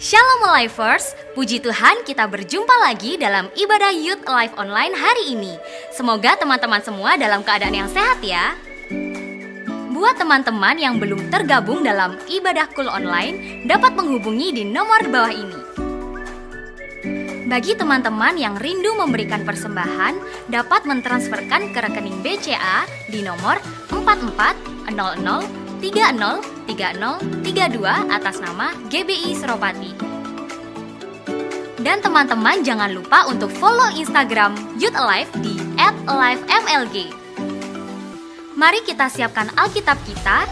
Shalom Alivers, puji Tuhan kita berjumpa lagi dalam ibadah Youth Alive Online hari ini. Semoga teman-teman semua dalam keadaan yang sehat ya. Buat teman-teman yang belum tergabung dalam ibadah Cool Online, dapat menghubungi di nomor di bawah ini. Bagi teman-teman yang rindu memberikan persembahan, dapat mentransferkan ke rekening BCA di nomor 4400303032 atas nama GBI Seropati. Dan teman-teman jangan lupa untuk follow Instagram Youth Alive di @alivemlg. Mari kita siapkan Alkitab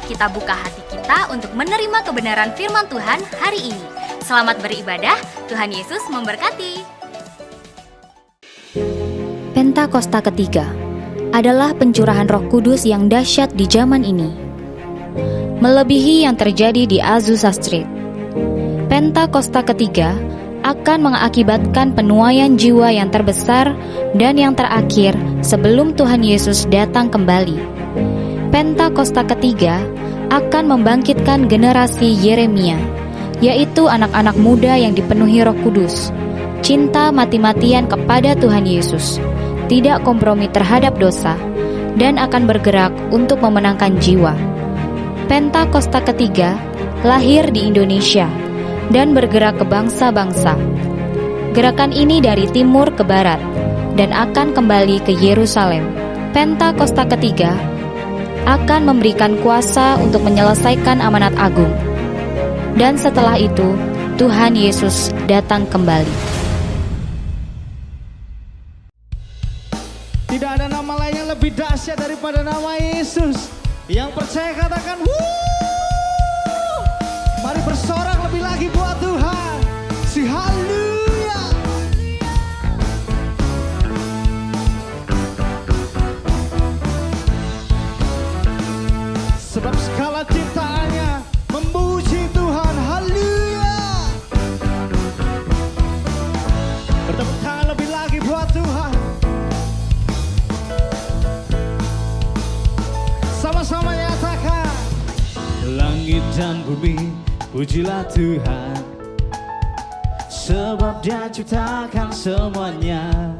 kita buka hati kita untuk menerima kebenaran firman Tuhan hari ini. Selamat beribadah, Tuhan Yesus memberkati. Pentakosta ketiga adalah pencurahan Roh Kudus yang dahsyat di zaman ini, melebihi yang terjadi di Azusa Street. Pentakosta ketiga akan mengakibatkan penuaian jiwa yang terbesar dan yang terakhir sebelum Tuhan Yesus datang kembali. Pentakosta ketiga akan membangkitkan generasi Yeremia, yaitu anak-anak muda yang dipenuhi Roh Kudus, cinta mati-matian kepada Tuhan Yesus, tidak kompromi terhadap dosa, dan akan bergerak untuk memenangkan jiwa. Pentakosta ketiga lahir di Indonesia dan bergerak ke bangsa-bangsa. Gerakan ini dari timur ke barat dan akan kembali ke Yerusalem. Pentakosta ketiga akan memberikan kuasa untuk menyelesaikan amanat agung. Dan setelah itu, Tuhan Yesus datang kembali. Tidak ada nama lain yang lebih dahsyat daripada nama Yesus. Yang percaya katakan wuuu. Mari bersorak lebih lagi buat Tuhan. Si haleluya. Sebab segala ciptaannya memuji Tuhan. Haleluya. Bertepuk tangan lebih lagi buat Tuhan. Sama-sama nyatakan. Langit dan bumi pujilah Tuhan, sebab Dia ciptakan semuanya.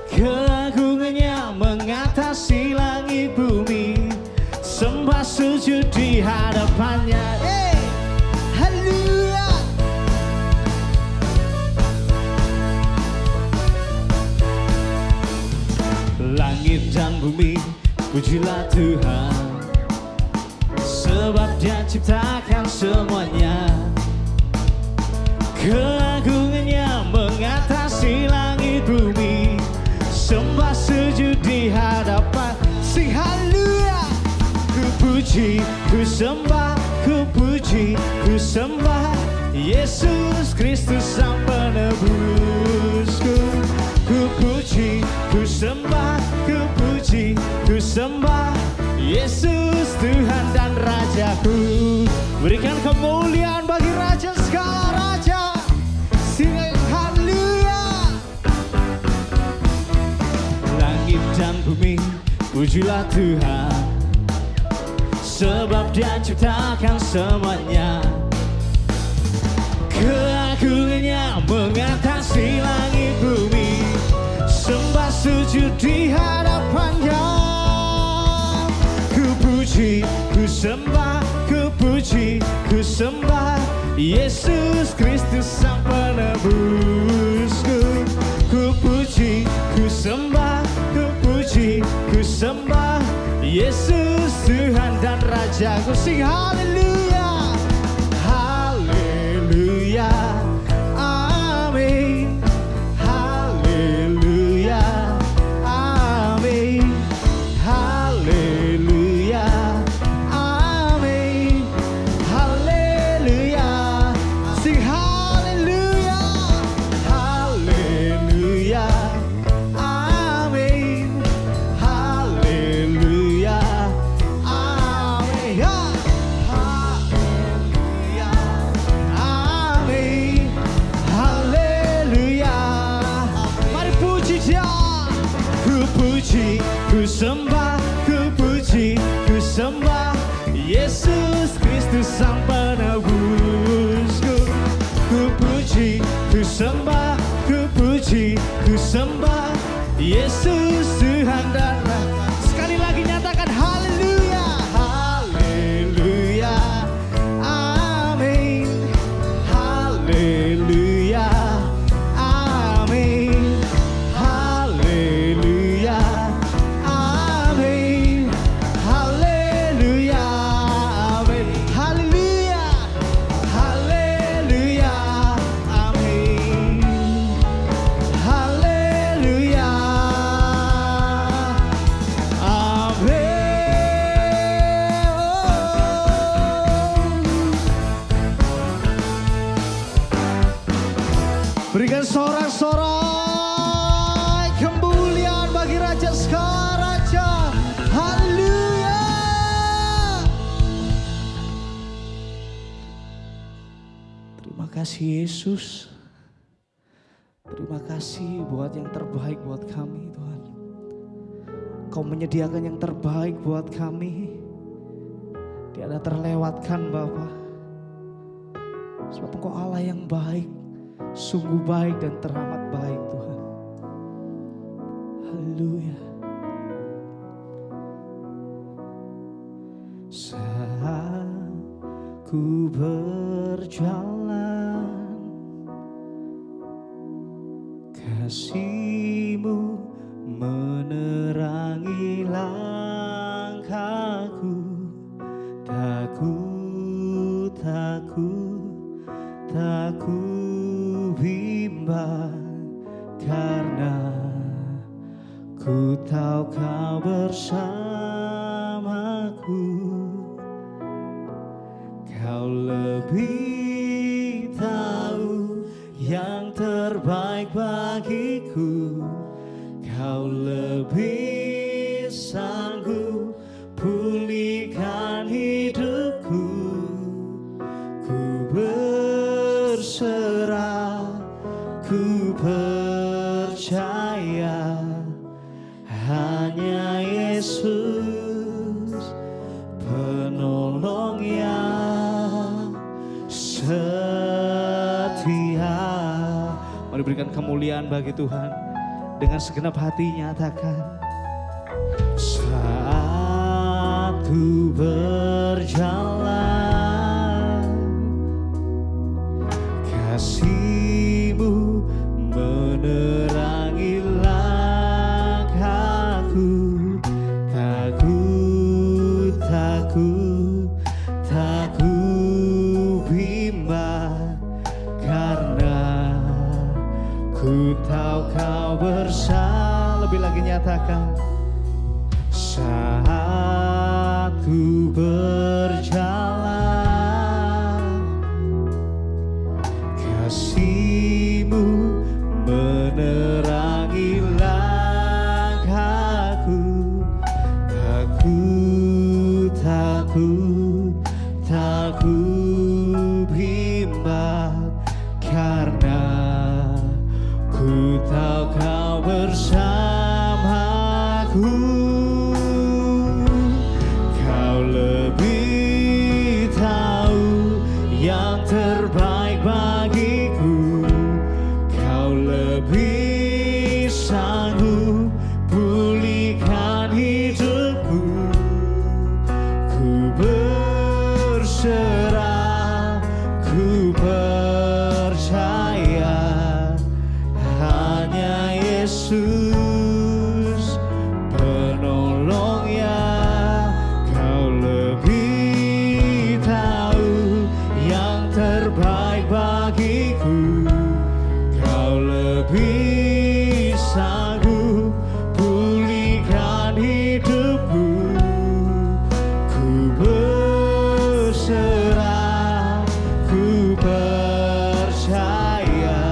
Keagungannya mengatasi langit bumi, sembah sujud di hadapannya. Haleluya. Langit dan bumi pujilah Tuhan, sebab Dia ciptakan semuanya. Keagungannya mengatasi langit bumi, sembah sujud di hadapan. Sing haleluya. Ku puji, ku sembah, ku puji, ku sembah Yesus Kristus Sang Penebusku. Ku puji, ku sembah, ku puji, ku sembah Yesus Tuhan dan Rajaku. Berikan kemuliaan bagi Raja segala Raja. Sing haleluya. Langit dan bumi pujilah Tuhan, sebab Dia ciptakan semuanya. Keagungannya mengatasi langit bumi, sembah sujud di hadapannya. Ku puji, ku sembah, ku puji, ku sembah Yesus Kristus Sang Penebusku. Ku puji, ku sembah, ku puji, ku sembah Yesus Tuhan dan Rajaku. Sing haleluya. Haleluya. Amin. Haleluya. Amin. Haleluya. Amin. Haleluya. Sing haleluya. Haleluya. Amin. Haleluya. Amin. Berikan sorak-sorak kemuliaan bagi Raja segala Raja. Haleluya. Terima kasih Yesus. Terima kasih buat yang terbaik buat kami Tuhan. Kau menyediakan yang terbaik buat kami. Tiada terlewatkan Bapa. Sebab Engkau Allah yang baik. Sungguh baik dan teramat baik Tuhan. Haleluya. Saat ku berjalan, kasih-Mu menerangi langkahku. Takut, tak ku bimbang, karena ku tahu Kau bersamaku. Kau lebih tahu yang terbaik bagiku. Kau lebih sanggup pulihkan hidupku. Ku berserah, ku percaya hanya Yesus penolong yang setia. Mari berikan kemuliaan bagi Tuhan. Dengan segenap hati nyatakan, saat ku berjalan, kasih-Mu menerangi langkahku. Takut, tak ku bimbang, karena ku tahu Kau bersama. Lebih lagi nyatakan, saat ku berjalan, kasih-Mu menerangi langkahku. Tak ku bimbang, karena ku tahu Kau bersamaku. Kau lebih tahu yang terbaik bagiku. Kau lebih sanggup pulihkan hidupku. Ku berserah, ku percaya hanya Yesus penolong yang. Kau lebih tahu yang terbaik bagiku. Kau lebih sanggup pulihkan hidupku. Ku berserah, ku percaya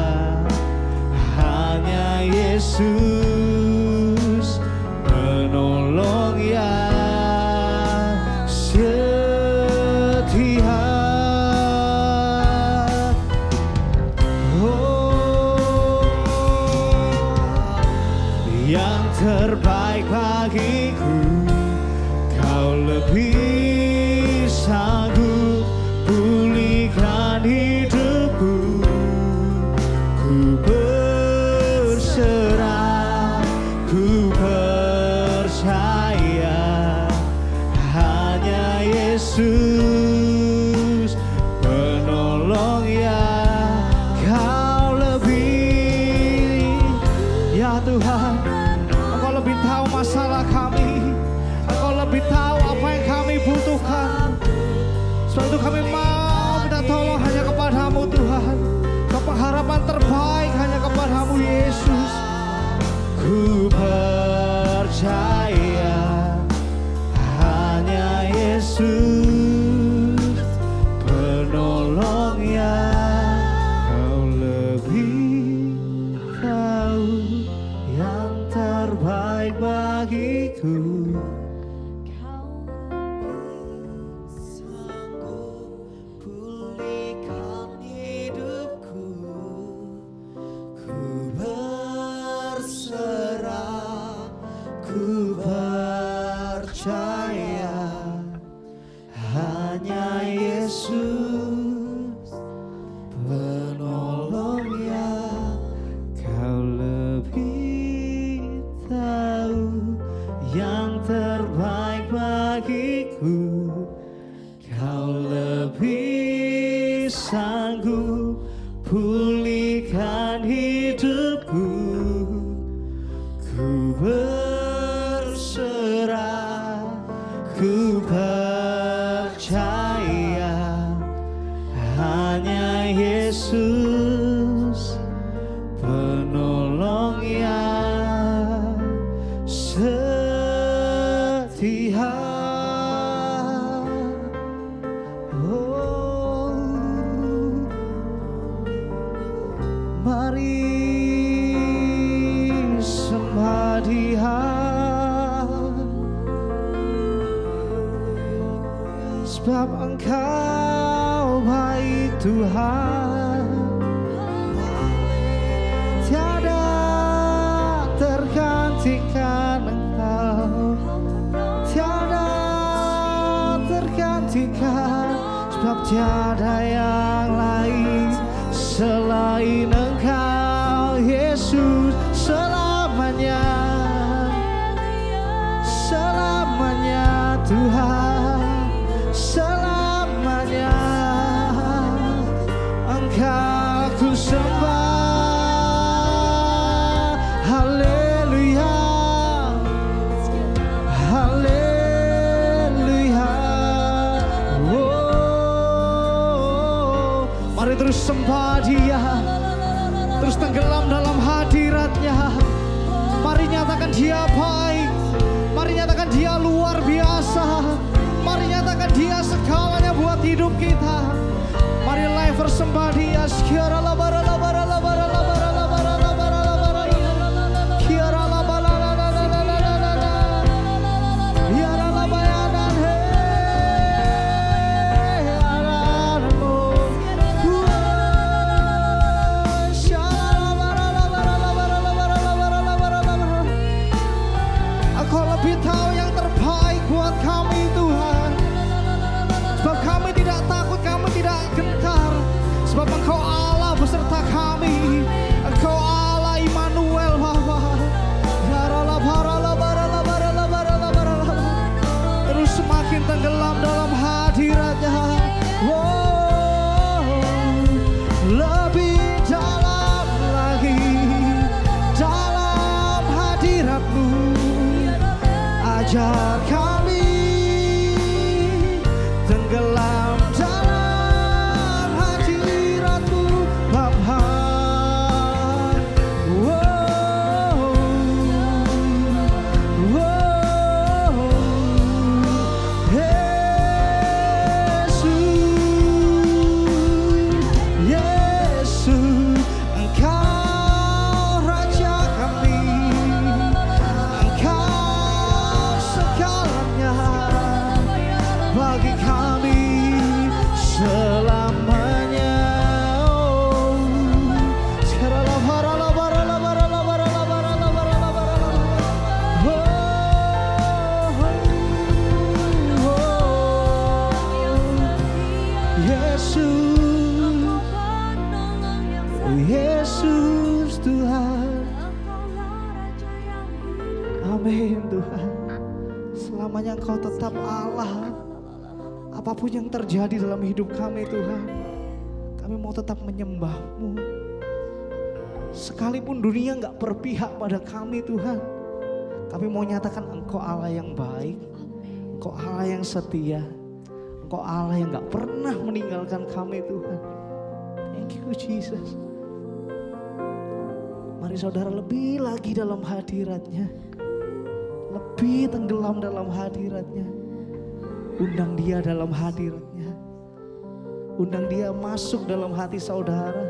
hanya Yesus penolong yang setia. Oh, yang terbaik bagiku. Kau lebih sanggup pulihkan hidupku. Ku berserah, ku percaya hanya Yesus penolong yang. Kau lebih, ya Tuhan, Engkau lebih tahu masalah kami. Engkau lebih tahu apa yang kami butuhkan. Sebab itu kami mau minta tolong hanya kepada-Mu Tuhan. Pengharapan terbaik hanya kepada-Mu Yesus. Ku percaya hanya Yesus penolong yang. Kau lebih sanggup pulihkan hidupku. Ku berserah, ku percaya hanya Yesus penolong yang setia. Oh, mari sembah Dia, sebab Engkau baik Tuhan. Tiada tergantikan Engkau, tiada tergantikan, sebab tiada yang lain selain Engkau Yesus. Selamanya, selamanya Tuhan, selamanya Engkau ku sembah. Haleluya, haleluya. Oh, mari terus sembah Dia, terus tenggelam dalam hadirat-Nya. Mari nyatakan Dia baik, mari nyatakan Dia luar biasa, mari nyatakan Dia segalanya buat hidup kita. Mari live bersembah Dia. Kiara la bara la bara la bara la bara la bara la bara la bara. Kiara la bara la la la la la la la. Kiara la bayanan he. Arano. Kiara la bara la bara la bara la bara la bara la bara la bara. Engkau lebih tahu yang terbaik buat kami Tuhan. Sebab kami tidak takut, kami tidak gentar. Sebab Engkau Allah beserta kami. Engkau Allah Immanuel Bapa. Terus semakin tenggelam dalam hadirat-Nya. Oh, lebih dalam lagi dalam hadirat-Mu. Ajar kami tenggelam dalam hadirat-Mu Bapa. Wow, wow, Yesus, Yesus, Engkau Raja kami, Engkau segalanya bagi kami selamanya. Oh, sekarang la bara la bara la bara la bara la bara la bara la bara la. Yesus, Yesus Tuhan. Amin Tuhan. Selamanya Engkau tetap Allah. Apapun yang terjadi dalam hidup kami Tuhan, kami mau tetap menyembah-Mu. Sekalipun dunia gak berpihak pada kami Tuhan, kami mau nyatakan Engkau Allah yang baik, Engkau Allah yang setia, Engkau Allah yang gak pernah meninggalkan kami Tuhan. Thank you Jesus. Mari saudara lebih lagi dalam hadirat-Nya, lebih tenggelam dalam hadirat-Nya. Undang Dia dalam hadirat-Nya, undang Dia masuk dalam hati saudara.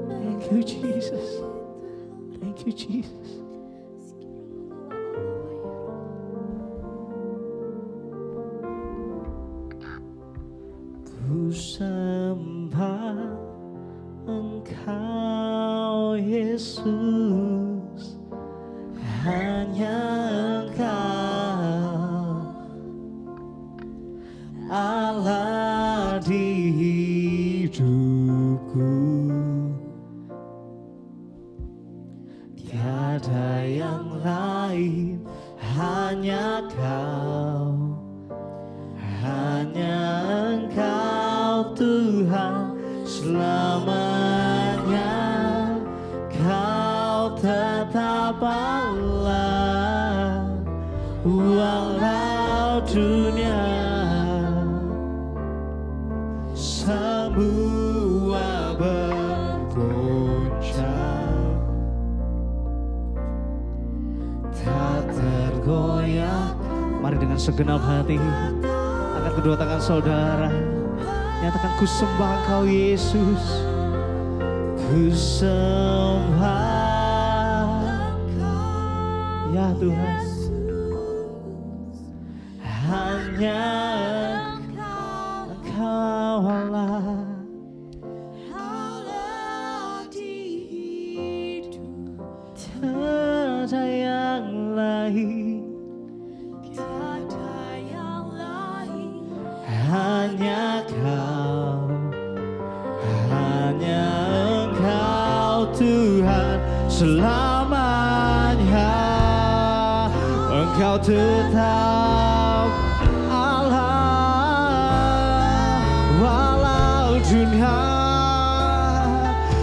Thank you Jesus, thank you Jesus. Ku sembah Engkau Yesus, hanya Engkau Allah di hidupku. Tiada yang lain, hanya Kau, hanya Engkau Tuhan. selamanya Kau tetap Allah, walau dunia semua bergoncang, tak tergoyah. Mari dengan segenap hati angkat kedua tangan saudara, nyatakan ku sembah Engkau Yesus, ku sembah ya Tuhan, hanya Engkau Allah. Tiada yang lain, hanya Kau, hanya Engkau Tuhan selamanya. Engkau tetap Allah, walau dunia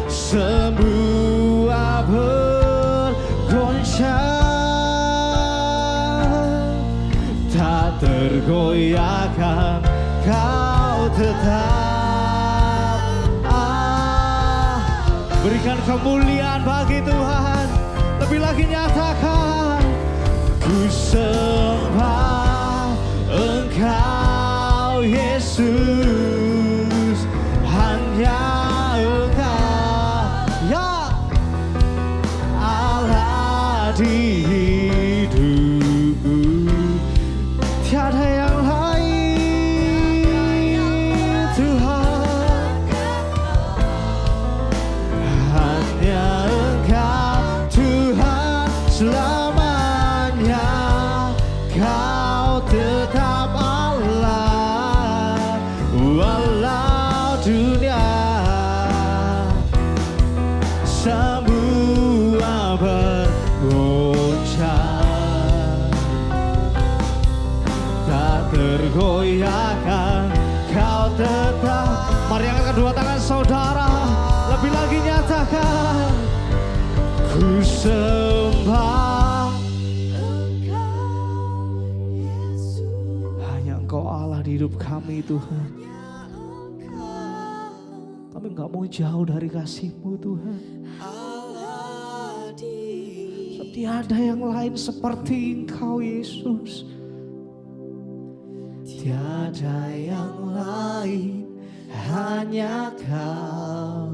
semua bergoncang, tak tergoyahkan. Kau tetap berikan kemuliaan bagi Tuhan. Lebih lagi nyatakan ku sembah Engkau Yesus, hanya Engkau ya Allah di hidupku, tiada yang lain Tuhan, hanya Engkau Tuhan selamanya. Kau tetap Allah, walau dunia semua bergoncang, tak tergoyahkan. Kau tetap. Mari angkat kedua tangan saudara, lebih lagi nyatakan ku sembah hanya Engkau Allah di hidup kami Tuhan. Kami gak mau jauh dari kasih-Mu Tuhan. Tiada yang lain seperti Engkau Yesus, tiada yang lain, hanya Kau,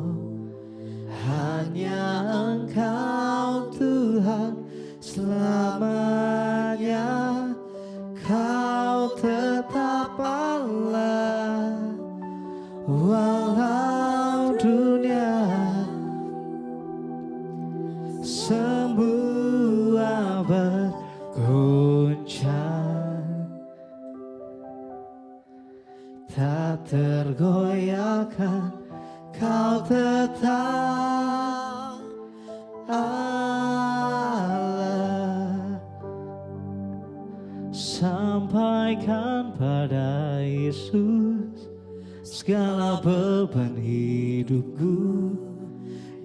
hanya Engkau Tuhan selamanya. Kau tetap Allah, walau dunia semua bergoncang, tak tergoyahkan. Kau tetap Allah. Sampaikan pada Yesus segala beban hidupku.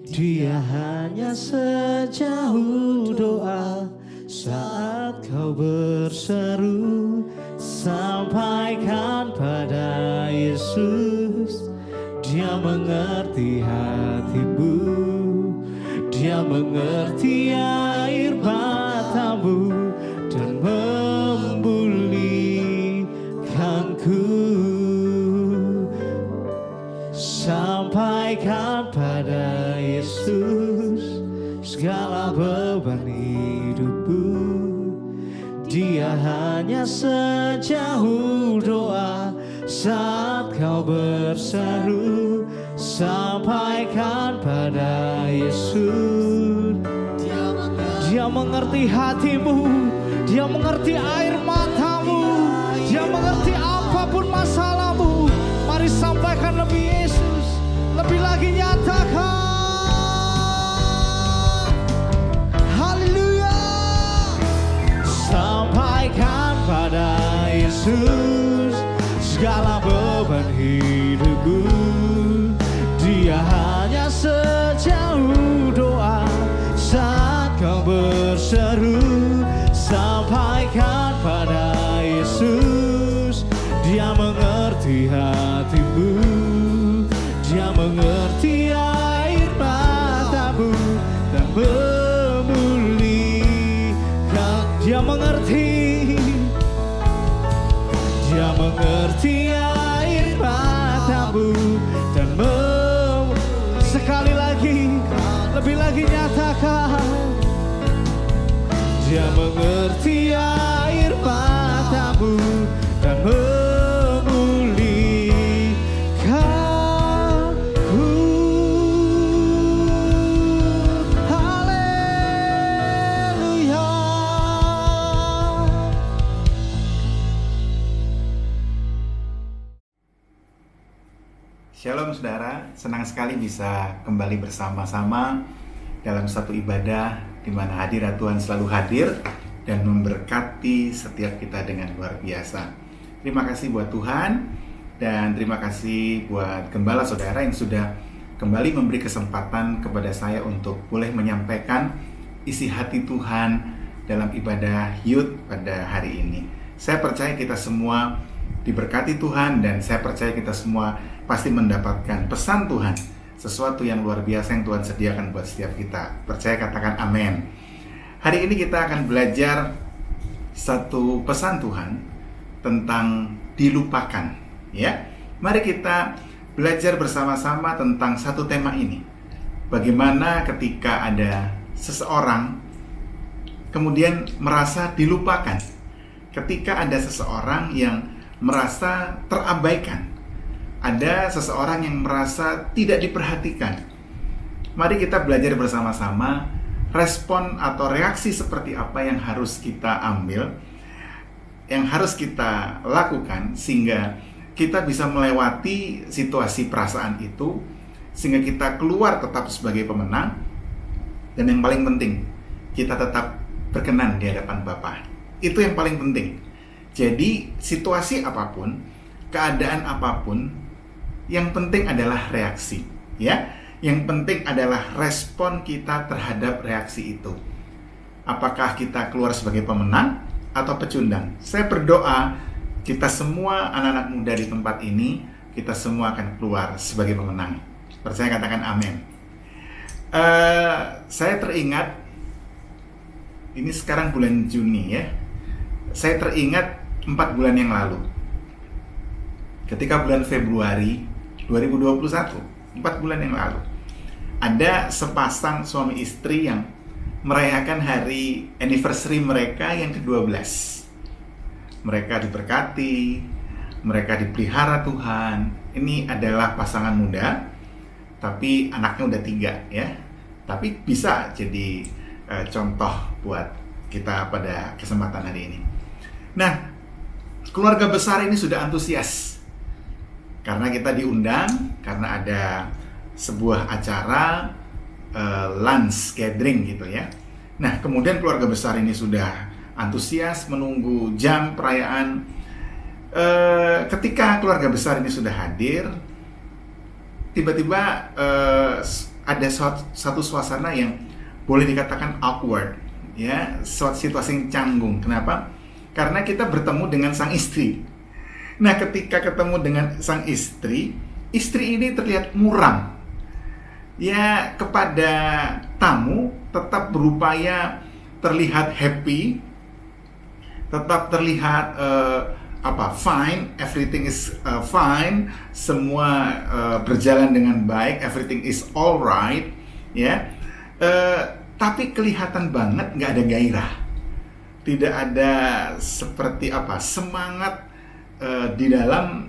Dia hanya sejauh doa saat kau berseru. Sampaikan pada Yesus, Dia mengerti hatimu, Dia mengerti air matamu dan memulihkanku. Sampaikan pada Yesus segala beban hidupmu. Dia hanya sejauh doa saat kau berseru. Sampaikan pada Yesus, Dia mengerti hatimu, Dia mengerti air matamu, Dia mengerti apapun masalahmu. Mari sampaikan lebih Yesus, lebih lagi nyatakan haleluya. Sampaikan pada Yesus segala beban hidupku. hatimu. Dia mengerti air matamu dan memulihkan. Dia mengerti air matamu dan sekali lagi, lebih lagi nyatakan. Dia mengerti air matamu dan memulihkanku. Haleluya. Shalom saudara, senang sekali bisa kembali bersama-sama dalam satu ibadah di mana hadirat Tuhan selalu hadir dan memberkati setiap kita dengan luar biasa. Terima kasih buat Tuhan dan terima kasih buat gembala saudara yang sudah kembali memberi kesempatan kepada saya untuk boleh menyampaikan isi hati Tuhan dalam ibadah Youth pada hari ini. Saya percaya kita semua diberkati Tuhan dan saya percaya kita semua pasti mendapatkan pesan Tuhan, sesuatu yang luar biasa yang Tuhan sediakan buat setiap kita. Percaya, katakan amin. Hari ini kita akan belajar satu pesan Tuhan tentang dilupakan, ya. Mari kita belajar bersama-sama tentang satu tema ini. Bagaimana ketika ada seseorang kemudian merasa dilupakan. Ketika ada seseorang yang merasa terabaikan. Ada seseorang yang merasa tidak diperhatikan. Mari kita belajar bersama-sama respon atau reaksi seperti apa yang harus kita ambil, yang harus kita lakukan sehingga kita bisa melewati situasi perasaan itu, sehingga kita keluar tetap sebagai pemenang, dan yang paling penting, kita tetap berkenan di hadapan Bapa. Itu yang paling penting. Jadi situasi apapun, keadaan apapun, yang penting adalah reaksi, ya. Yang penting adalah respon kita terhadap reaksi itu. Apakah kita keluar sebagai pemenang atau pecundang? Saya berdoa kita semua anak-anak muda di tempat ini, kita semua akan keluar sebagai pemenang. Percaya, katakan amin. Saya teringat, ini sekarang bulan Juni ya. Saya teringat 4 bulan yang lalu. Ketika bulan Februari 2021, 4 bulan yang lalu, ada sepasang suami istri yang merayakan hari anniversary mereka yang ke-12. Mereka diberkati, mereka dipelihara Tuhan. Ini adalah pasangan muda, tapi anaknya udah 3 ya. Tapi bisa jadi contoh buat kita pada kesempatan hari ini. Nah, keluarga besar ini sudah antusias karena kita diundang, karena ada sebuah acara lunch gathering gitu ya. Nah, kemudian keluarga besar ini sudah antusias menunggu jam perayaan. Ketika keluarga besar ini sudah hadir, tiba-tiba ada satu suasana yang boleh dikatakan awkward ya, suatu situasi yang canggung. Kenapa? Karena kita bertemu dengan sang istri. Nah, ketika ketemu dengan sang istri ini terlihat muram. Ya, kepada tamu tetap berupaya terlihat happy, tetap terlihat fine, everything is fine, semua berjalan dengan baik, everything is alright, ya. Tapi kelihatan banget nggak ada gairah, tidak ada seperti semangat di dalam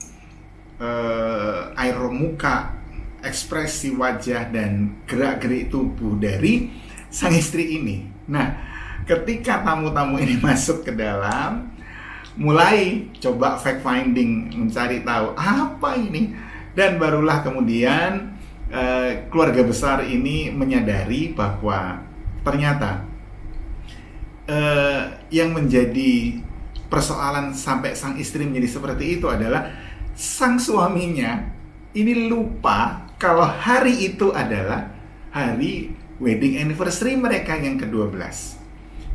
air muka, ekspresi wajah dan gerak-gerik tubuh dari sang istri ini. Nah, ketika tamu-tamu ini masuk ke dalam, mulai coba fact finding, mencari tahu apa ini, dan barulah kemudian keluarga besar ini menyadari bahwa ternyata yang menjadi persoalan sampai sang istri menjadi seperti itu adalah sang suaminya ini lupa kalau hari itu adalah hari wedding anniversary mereka yang ke-12.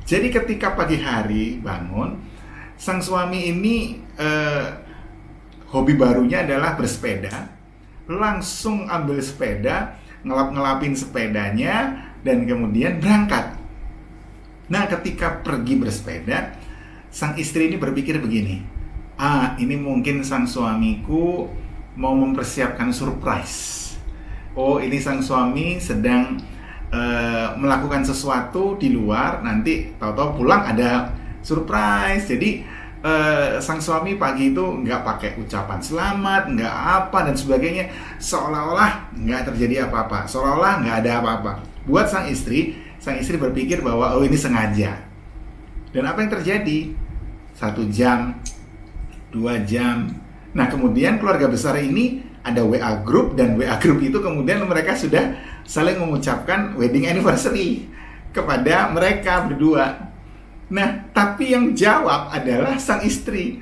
Jadi ketika pagi hari bangun, sang suami ini hobi barunya adalah bersepeda, langsung ambil sepeda, ngelap-ngelapin sepedanya, dan kemudian berangkat. Nah, ketika pergi bersepeda, sang istri ini berpikir begini, ini mungkin sang suamiku mau mempersiapkan surprise. Oh, ini sang suami sedang melakukan sesuatu di luar, nanti tahu-tahu pulang ada surprise. Jadi sang suami pagi itu nggak pakai ucapan selamat, nggak apa dan sebagainya, seolah-olah nggak terjadi apa-apa, seolah-olah nggak ada apa-apa. Buat sang istri berpikir bahwa ini sengaja. Dan apa yang terjadi? 1 jam, 2 jam. Nah, kemudian keluarga besar ini ada WA group, dan WA group itu kemudian mereka sudah saling mengucapkan wedding anniversary kepada mereka berdua. Nah, tapi yang jawab adalah sang istri.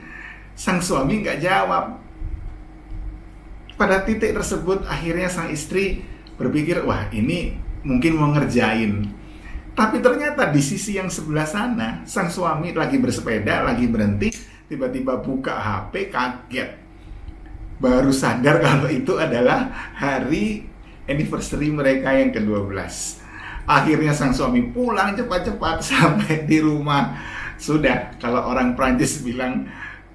Sang suami nggak jawab. Pada titik tersebut, akhirnya sang istri berpikir, wah ini mungkin mau ngerjain. Tapi ternyata di sisi yang sebelah sana, sang suami lagi bersepeda, lagi berhenti, tiba-tiba buka HP, kaget. Baru sadar kalau itu adalah hari anniversary mereka yang ke-12. Akhirnya sang suami pulang cepat-cepat sampai di rumah. Sudah, kalau orang Prancis bilang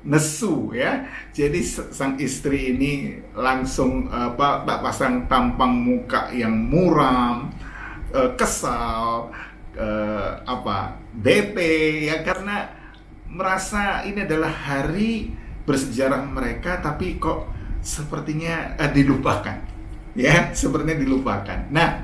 nesu ya. Jadi sang istri ini langsung tak pasang tampang muka yang muram, kesal, bete ya, karena merasa ini adalah hari bersejarah mereka, tapi kok sepertinya dilupakan. Ya, sepertinya dilupakan. Nah,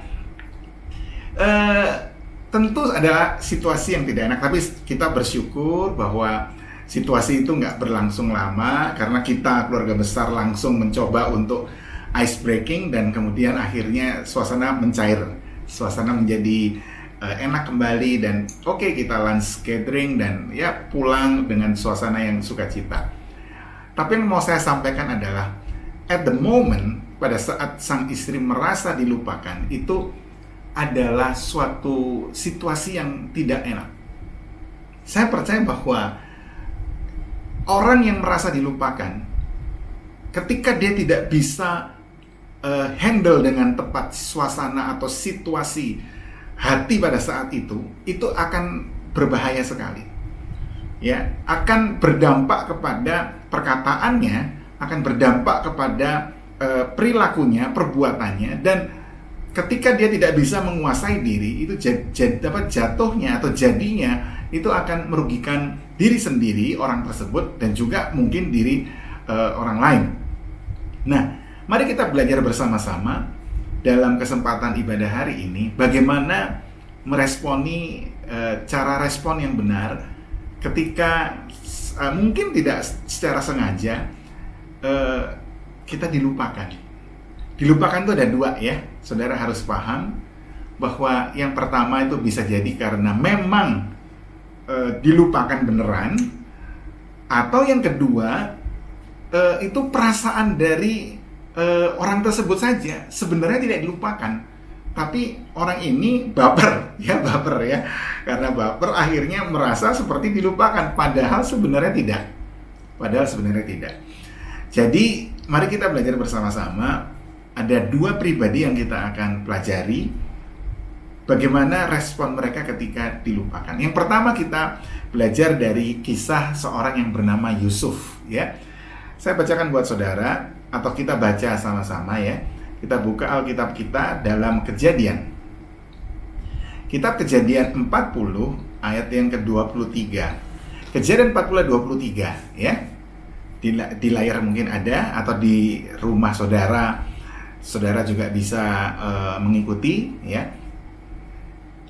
tentu ada situasi yang tidak enak, tapi kita bersyukur bahwa situasi itu nggak berlangsung lama, karena kita keluarga besar langsung mencoba untuk ice breaking, dan kemudian akhirnya suasana mencair, suasana menjadi enak kembali, dan oke, kita lunch gathering dan ya pulang dengan suasana yang sukacita. Tapi yang mau saya sampaikan adalah at the moment, pada saat sang istri merasa dilupakan, itu adalah suatu situasi yang tidak enak. Saya percaya bahwa orang yang merasa dilupakan, ketika dia tidak bisa handle dengan tepat suasana atau situasi hati pada saat itu akan berbahaya sekali. Ya, akan berdampak kepada perkataannya, akan berdampak kepada perilakunya, perbuatannya, dan ketika dia tidak bisa menguasai diri, itu jatuhnya atau jadinya itu akan merugikan diri sendiri, orang tersebut, dan juga mungkin diri orang lain. Nah, mari kita belajar bersama-sama dalam kesempatan ibadah hari ini bagaimana meresponi cara respon yang benar ketika mungkin tidak secara sengaja kita dilupakan. Dilupakan itu ada 2 ya, saudara harus paham bahwa yang pertama itu bisa jadi karena memang dilupakan beneran, atau yang kedua itu perasaan dari orang tersebut saja, sebenarnya tidak dilupakan, tapi orang ini baper ya, karena baper akhirnya merasa seperti dilupakan, padahal sebenarnya tidak. Jadi mari kita belajar bersama-sama. Ada 2 pribadi yang kita akan pelajari bagaimana respon mereka ketika dilupakan. Yang pertama, kita belajar dari kisah seorang yang bernama Yusuf ya. Saya bacakan buat saudara, atau kita baca sama-sama ya. Kita buka Alkitab kita dalam Kejadian. Kitab Kejadian 40 ayat yang ke-23. Kejadian 40 ayat 23 ya. Di layar mungkin ada, atau di rumah saudara juga bisa mengikuti ya,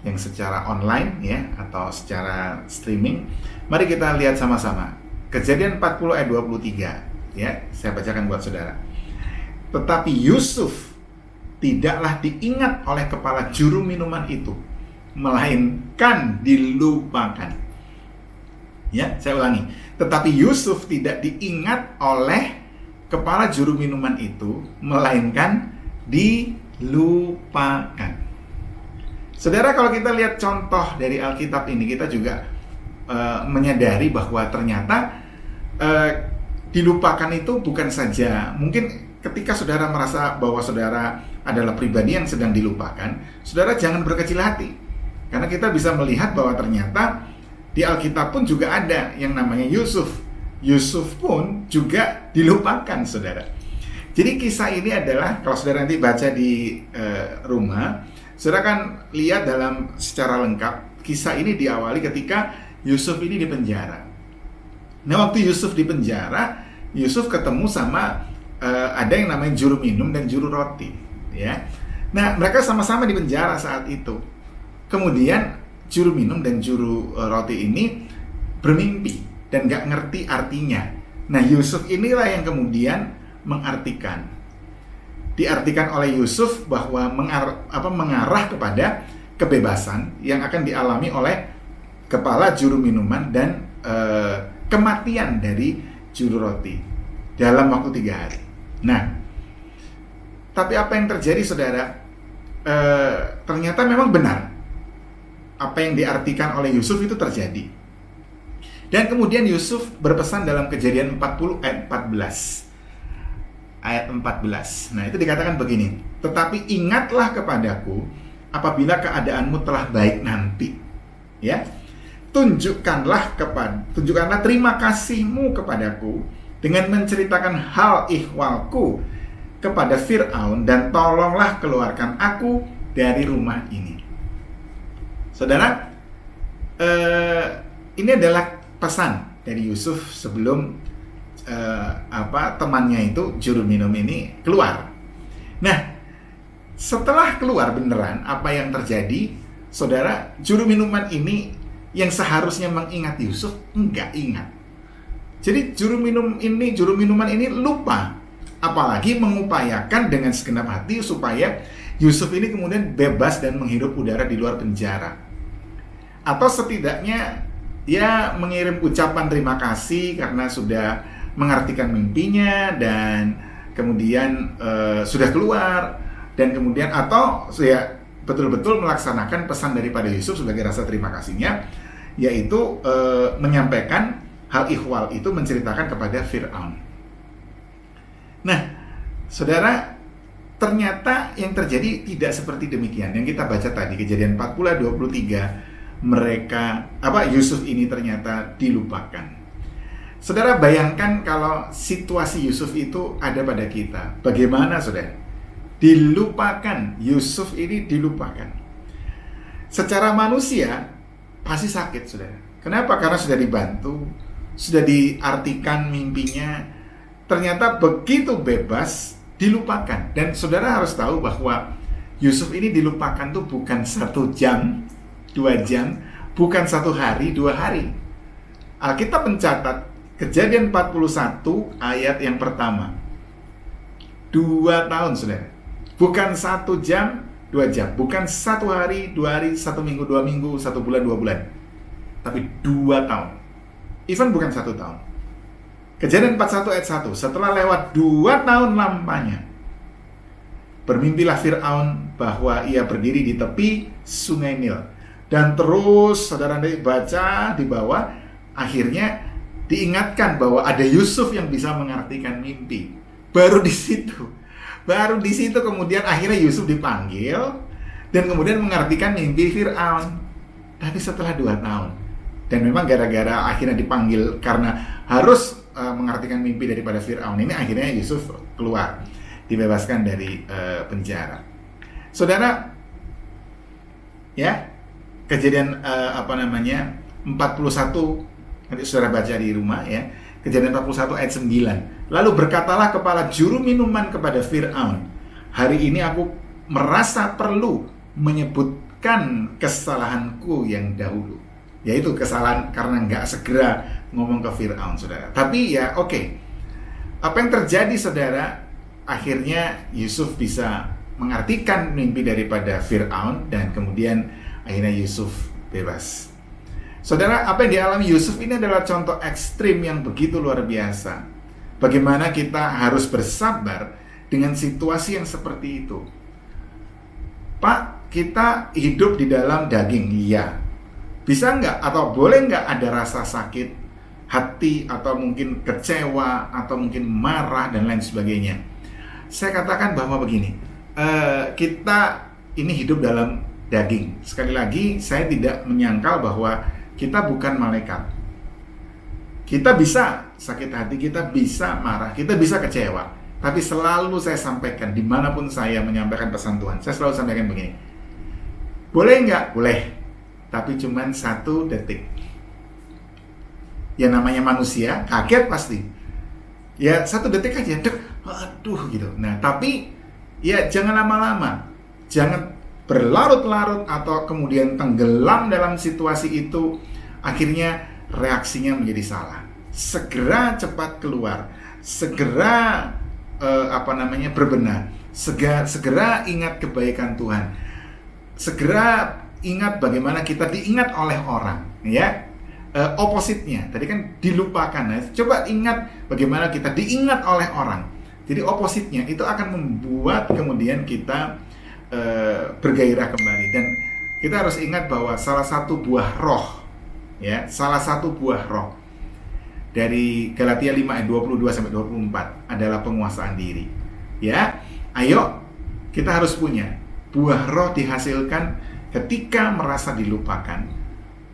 yang secara online ya, atau secara streaming. Mari kita lihat sama-sama Kejadian 40 ayat 23 ya. Saya bacakan buat saudara. Tetapi Yusuf tidaklah diingat oleh kepala juru minuman itu, melainkan dilupakan. Ya, saya ulangi. Tetapi Yusuf tidak diingat oleh kepala juru minuman itu, melainkan dilupakan. Saudara, kalau kita lihat contoh dari Alkitab ini, kita juga menyadari bahwa ternyata dilupakan itu bukan saja, mungkin ketika saudara merasa bahwa saudara adalah pribadi yang sedang dilupakan, saudara jangan berkecil hati. Karena kita bisa melihat bahwa ternyata di Alkitab pun juga ada yang namanya Yusuf. Yusuf pun juga dilupakan, saudara. Jadi kisah ini adalah, kalau saudara nanti baca di rumah, saudara kan lihat dalam secara lengkap, kisah ini diawali ketika Yusuf ini dipenjara. Nah, waktu Yusuf dipenjara, Yusuf ketemu sama ada yang namanya juru minum dan juru roti, ya. Nah, mereka sama-sama dipenjara saat itu. Kemudian juru minum dan juru roti ini bermimpi dan gak ngerti artinya. Nah, Yusuf inilah yang kemudian mengartikan. Diartikan oleh Yusuf bahwa mengarah kepada kebebasan yang akan dialami oleh kepala juru minuman dan kematian dari juru roti dalam waktu 3 hari. Nah, tapi apa yang terjadi, saudara? Ternyata memang benar apa yang diartikan oleh Yusuf itu terjadi. Dan kemudian Yusuf berpesan dalam Kejadian 40 ayat 14. Ayat 14. Nah, itu dikatakan begini, "Tetapi ingatlah kepadaku apabila keadaanmu telah baik nanti." Ya. Tunjukkanlah terima kasihmu kepadaku dengan menceritakan hal ihwalku kepada Fir'aun, dan tolonglah keluarkan aku dari rumah ini. Saudara, ini adalah pesan dari Yusuf sebelum temannya itu juru minum ini keluar. Nah, setelah keluar beneran apa yang terjadi, saudara, juru minuman ini yang seharusnya mengingat Yusuf enggak ingat. Jadi juru minuman ini lupa, apalagi mengupayakan dengan segenap hati supaya Yusuf ini kemudian bebas dan menghirup udara di luar penjara. Atau setidaknya dia mengirim ucapan terima kasih karena sudah mengartikan mimpinya dan kemudian sudah keluar, dan kemudian atau ya betul-betul melaksanakan pesan daripada Yusuf sebagai rasa terima kasihnya, yaitu menyampaikan hal ihwal itu, menceritakan kepada Fir'aun. Nah, saudara, ternyata yang terjadi tidak seperti demikian. Yang kita baca tadi, Kejadian 40 ayat 23, Yusuf ini ternyata dilupakan. Saudara, bayangkan kalau situasi Yusuf itu ada pada kita. Bagaimana, saudara? Dilupakan, Yusuf ini dilupakan. Secara manusia pasti sakit, saudara. Kenapa? Karena sudah dibantu, sudah diartikan mimpinya, ternyata begitu bebas dilupakan. Dan saudara harus tahu bahwa Yusuf ini dilupakan tuh bukan 1 jam, 2 jam, bukan 1 hari, 2 hari. Alkitab mencatat Kejadian 41 ayat yang pertama, 2 tahun, saudara. Bukan 1 jam, 2 jam, bukan 1 hari, 2 hari, 1 minggu, 2 minggu, 1 bulan, 2 bulan, tapi 2 tahun. Even bukan 1 tahun. Kejadian 41 ayat 1, setelah lewat 2 tahun lamanya, bermimpilah Fir'aun bahwa ia berdiri di tepi sungai Nil. Dan terus, saudara nanti baca di bawah, akhirnya diingatkan bahwa ada Yusuf yang bisa mengartikan mimpi. Baru di situ kemudian akhirnya Yusuf dipanggil dan kemudian mengartikan mimpi Fir'aun. Tapi setelah 2 tahun. Dan memang gara-gara akhirnya dipanggil karena harus mengartikan mimpi daripada Fir'aun ini, akhirnya Yusuf keluar, dibebaskan dari penjara. Saudara, ya, Kejadian 41, nanti saudara baca di rumah, ya. Kejadian 41 ayat 9. Lalu berkatalah kepala juru minuman kepada Fir'aun, "Hari ini aku merasa perlu menyebutkan kesalahanku yang dahulu." Yaitu kesalahan karena nggak segera ngomong ke Fir'aun, saudara. Tapi ya oke. Apa yang terjadi, saudara? Akhirnya Yusuf bisa mengartikan mimpi daripada Fir'aun dan kemudian akhirnya Yusuf bebas. Saudara, apa yang dialami Yusuf ini adalah contoh ekstrim yang begitu luar biasa. Bagaimana kita harus bersabar dengan situasi yang seperti itu. Pak, kita hidup di dalam daging, iya. Bisa nggak atau boleh nggak ada rasa sakit? hati, atau mungkin kecewa, atau mungkin marah, dan lain sebagainya. Saya katakan bahwa begini, kita ini hidup dalam daging. Sekali lagi, saya tidak menyangkal bahwa kita bukan malaikat. Kita bisa sakit hati, kita bisa marah, kita bisa kecewa. Tapi selalu saya sampaikan, dimanapun saya menyampaikan pesan Tuhan, saya selalu sampaikan begini, boleh nggak? Boleh, tapi cuman 1 detik. Ya namanya manusia, kaget pasti. Ya 1 detik aja, aduh gitu. Nah tapi ya jangan lama-lama, jangan berlarut-larut atau kemudian tenggelam dalam situasi itu, akhirnya reaksinya menjadi salah. Segera cepat keluar, segera berbenah, segera ingat kebaikan Tuhan, segera ingat bagaimana kita diingat oleh orang, ya. Opositnya, tadi kan dilupakan. Nah, coba ingat bagaimana kita diingat oleh orang. Jadi opositnya itu akan membuat kemudian kita bergairah kembali. Dan kita harus ingat bahwa salah satu buah roh, ya, salah satu buah roh dari Galatia 5 ayat 22 sampai 24 adalah penguasaan diri. Ya, ayo kita harus punya buah roh dihasilkan ketika merasa dilupakan.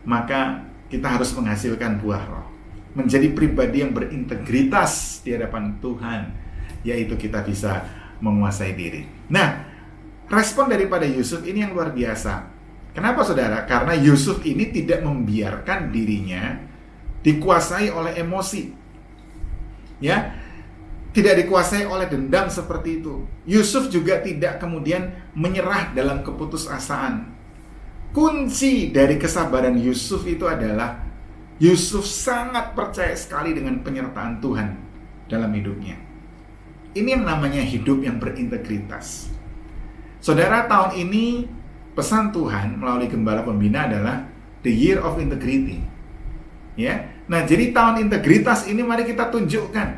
Maka kita harus menghasilkan buah roh, menjadi pribadi yang berintegritas di hadapan Tuhan, yaitu kita bisa menguasai diri. Nah, respon daripada Yusuf ini yang luar biasa. Kenapa saudara? Karena Yusuf ini tidak membiarkan dirinya dikuasai oleh emosi, ya, tidak dikuasai oleh dendam seperti itu. Yusuf juga tidak kemudian menyerah dalam keputusasaan. Kunci dari kesabaran Yusuf itu adalah Yusuf sangat percaya sekali dengan penyertaan Tuhan dalam hidupnya. Ini yang namanya hidup yang berintegritas. Saudara, tahun ini pesan Tuhan melalui Gembala Pembina adalah the year of integrity. Ya. Nah, jadi tahun integritas ini mari kita tunjukkan.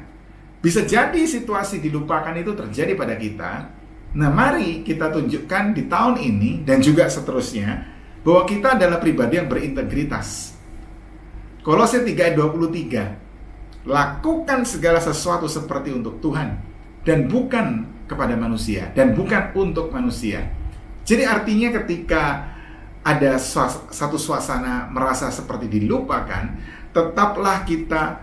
Bisa jadi situasi dilupakan itu terjadi pada kita. Nah, mari kita tunjukkan di tahun ini dan juga seterusnya bahwa kita adalah pribadi yang berintegritas. Kolose 3 ayat 23, lakukan segala sesuatu seperti untuk Tuhan dan bukan kepada manusia, dan bukan untuk manusia. Jadi artinya ketika ada satu suasana merasa seperti dilupakan, tetaplah kita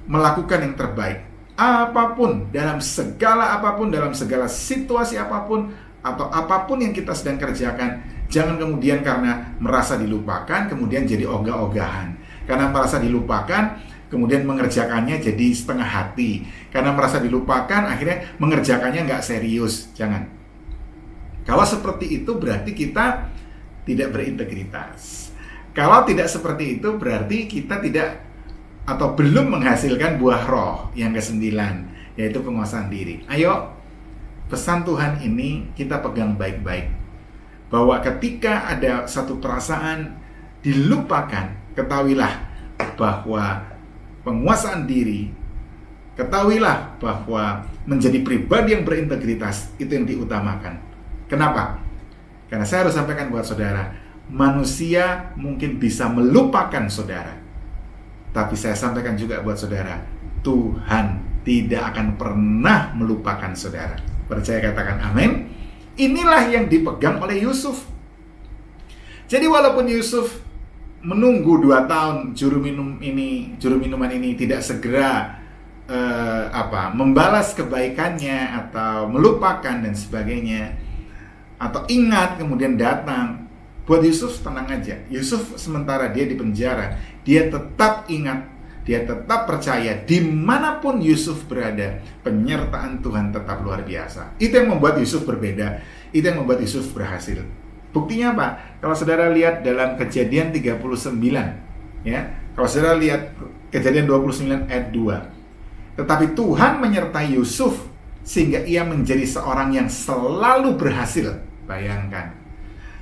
melakukan yang terbaik. Apapun, dalam segala situasi apapun, atau apapun yang kita sedang kerjakan, jangan kemudian karena merasa dilupakan, kemudian jadi ogah-ogahan. Karena merasa dilupakan, kemudian mengerjakannya jadi setengah hati. Karena merasa dilupakan, akhirnya mengerjakannya nggak serius. Jangan. Kalau seperti itu berarti kita tidak berintegritas. Kalau tidak seperti itu berarti kita tidak atau belum menghasilkan buah roh yang ke-9, yaitu penguasaan diri. Ayo, pesan Tuhan ini kita pegang baik-baik. Bahwa ketika ada satu perasaan dilupakan, ketahuilah bahwa penguasaan diri, ketahuilah bahwa menjadi pribadi yang berintegritas itu yang diutamakan. Kenapa? Karena saya harus sampaikan buat saudara, manusia mungkin bisa melupakan saudara, tapi saya sampaikan juga buat saudara, Tuhan tidak akan pernah melupakan saudara. Percaya, katakan amin. Inilah yang dipegang oleh Yusuf. Jadi walaupun Yusuf menunggu 2 tahun juru minuman ini tidak segera membalas kebaikannya atau melupakan dan sebagainya, atau ingat kemudian datang, buat Yusuf tenang aja. Yusuf sementara dia di penjara, dia tetap ingat, dia tetap percaya dimanapun Yusuf berada, penyertaan Tuhan tetap luar biasa. Itu yang membuat Yusuf berbeda, itu yang membuat Yusuf berhasil. Buktinya apa? Kalau saudara lihat dalam Kejadian 39, ya, kalau saudara lihat Kejadian 29 ayat 2, tetapi Tuhan menyertai Yusuf sehingga ia menjadi seorang yang selalu berhasil. Bayangkan,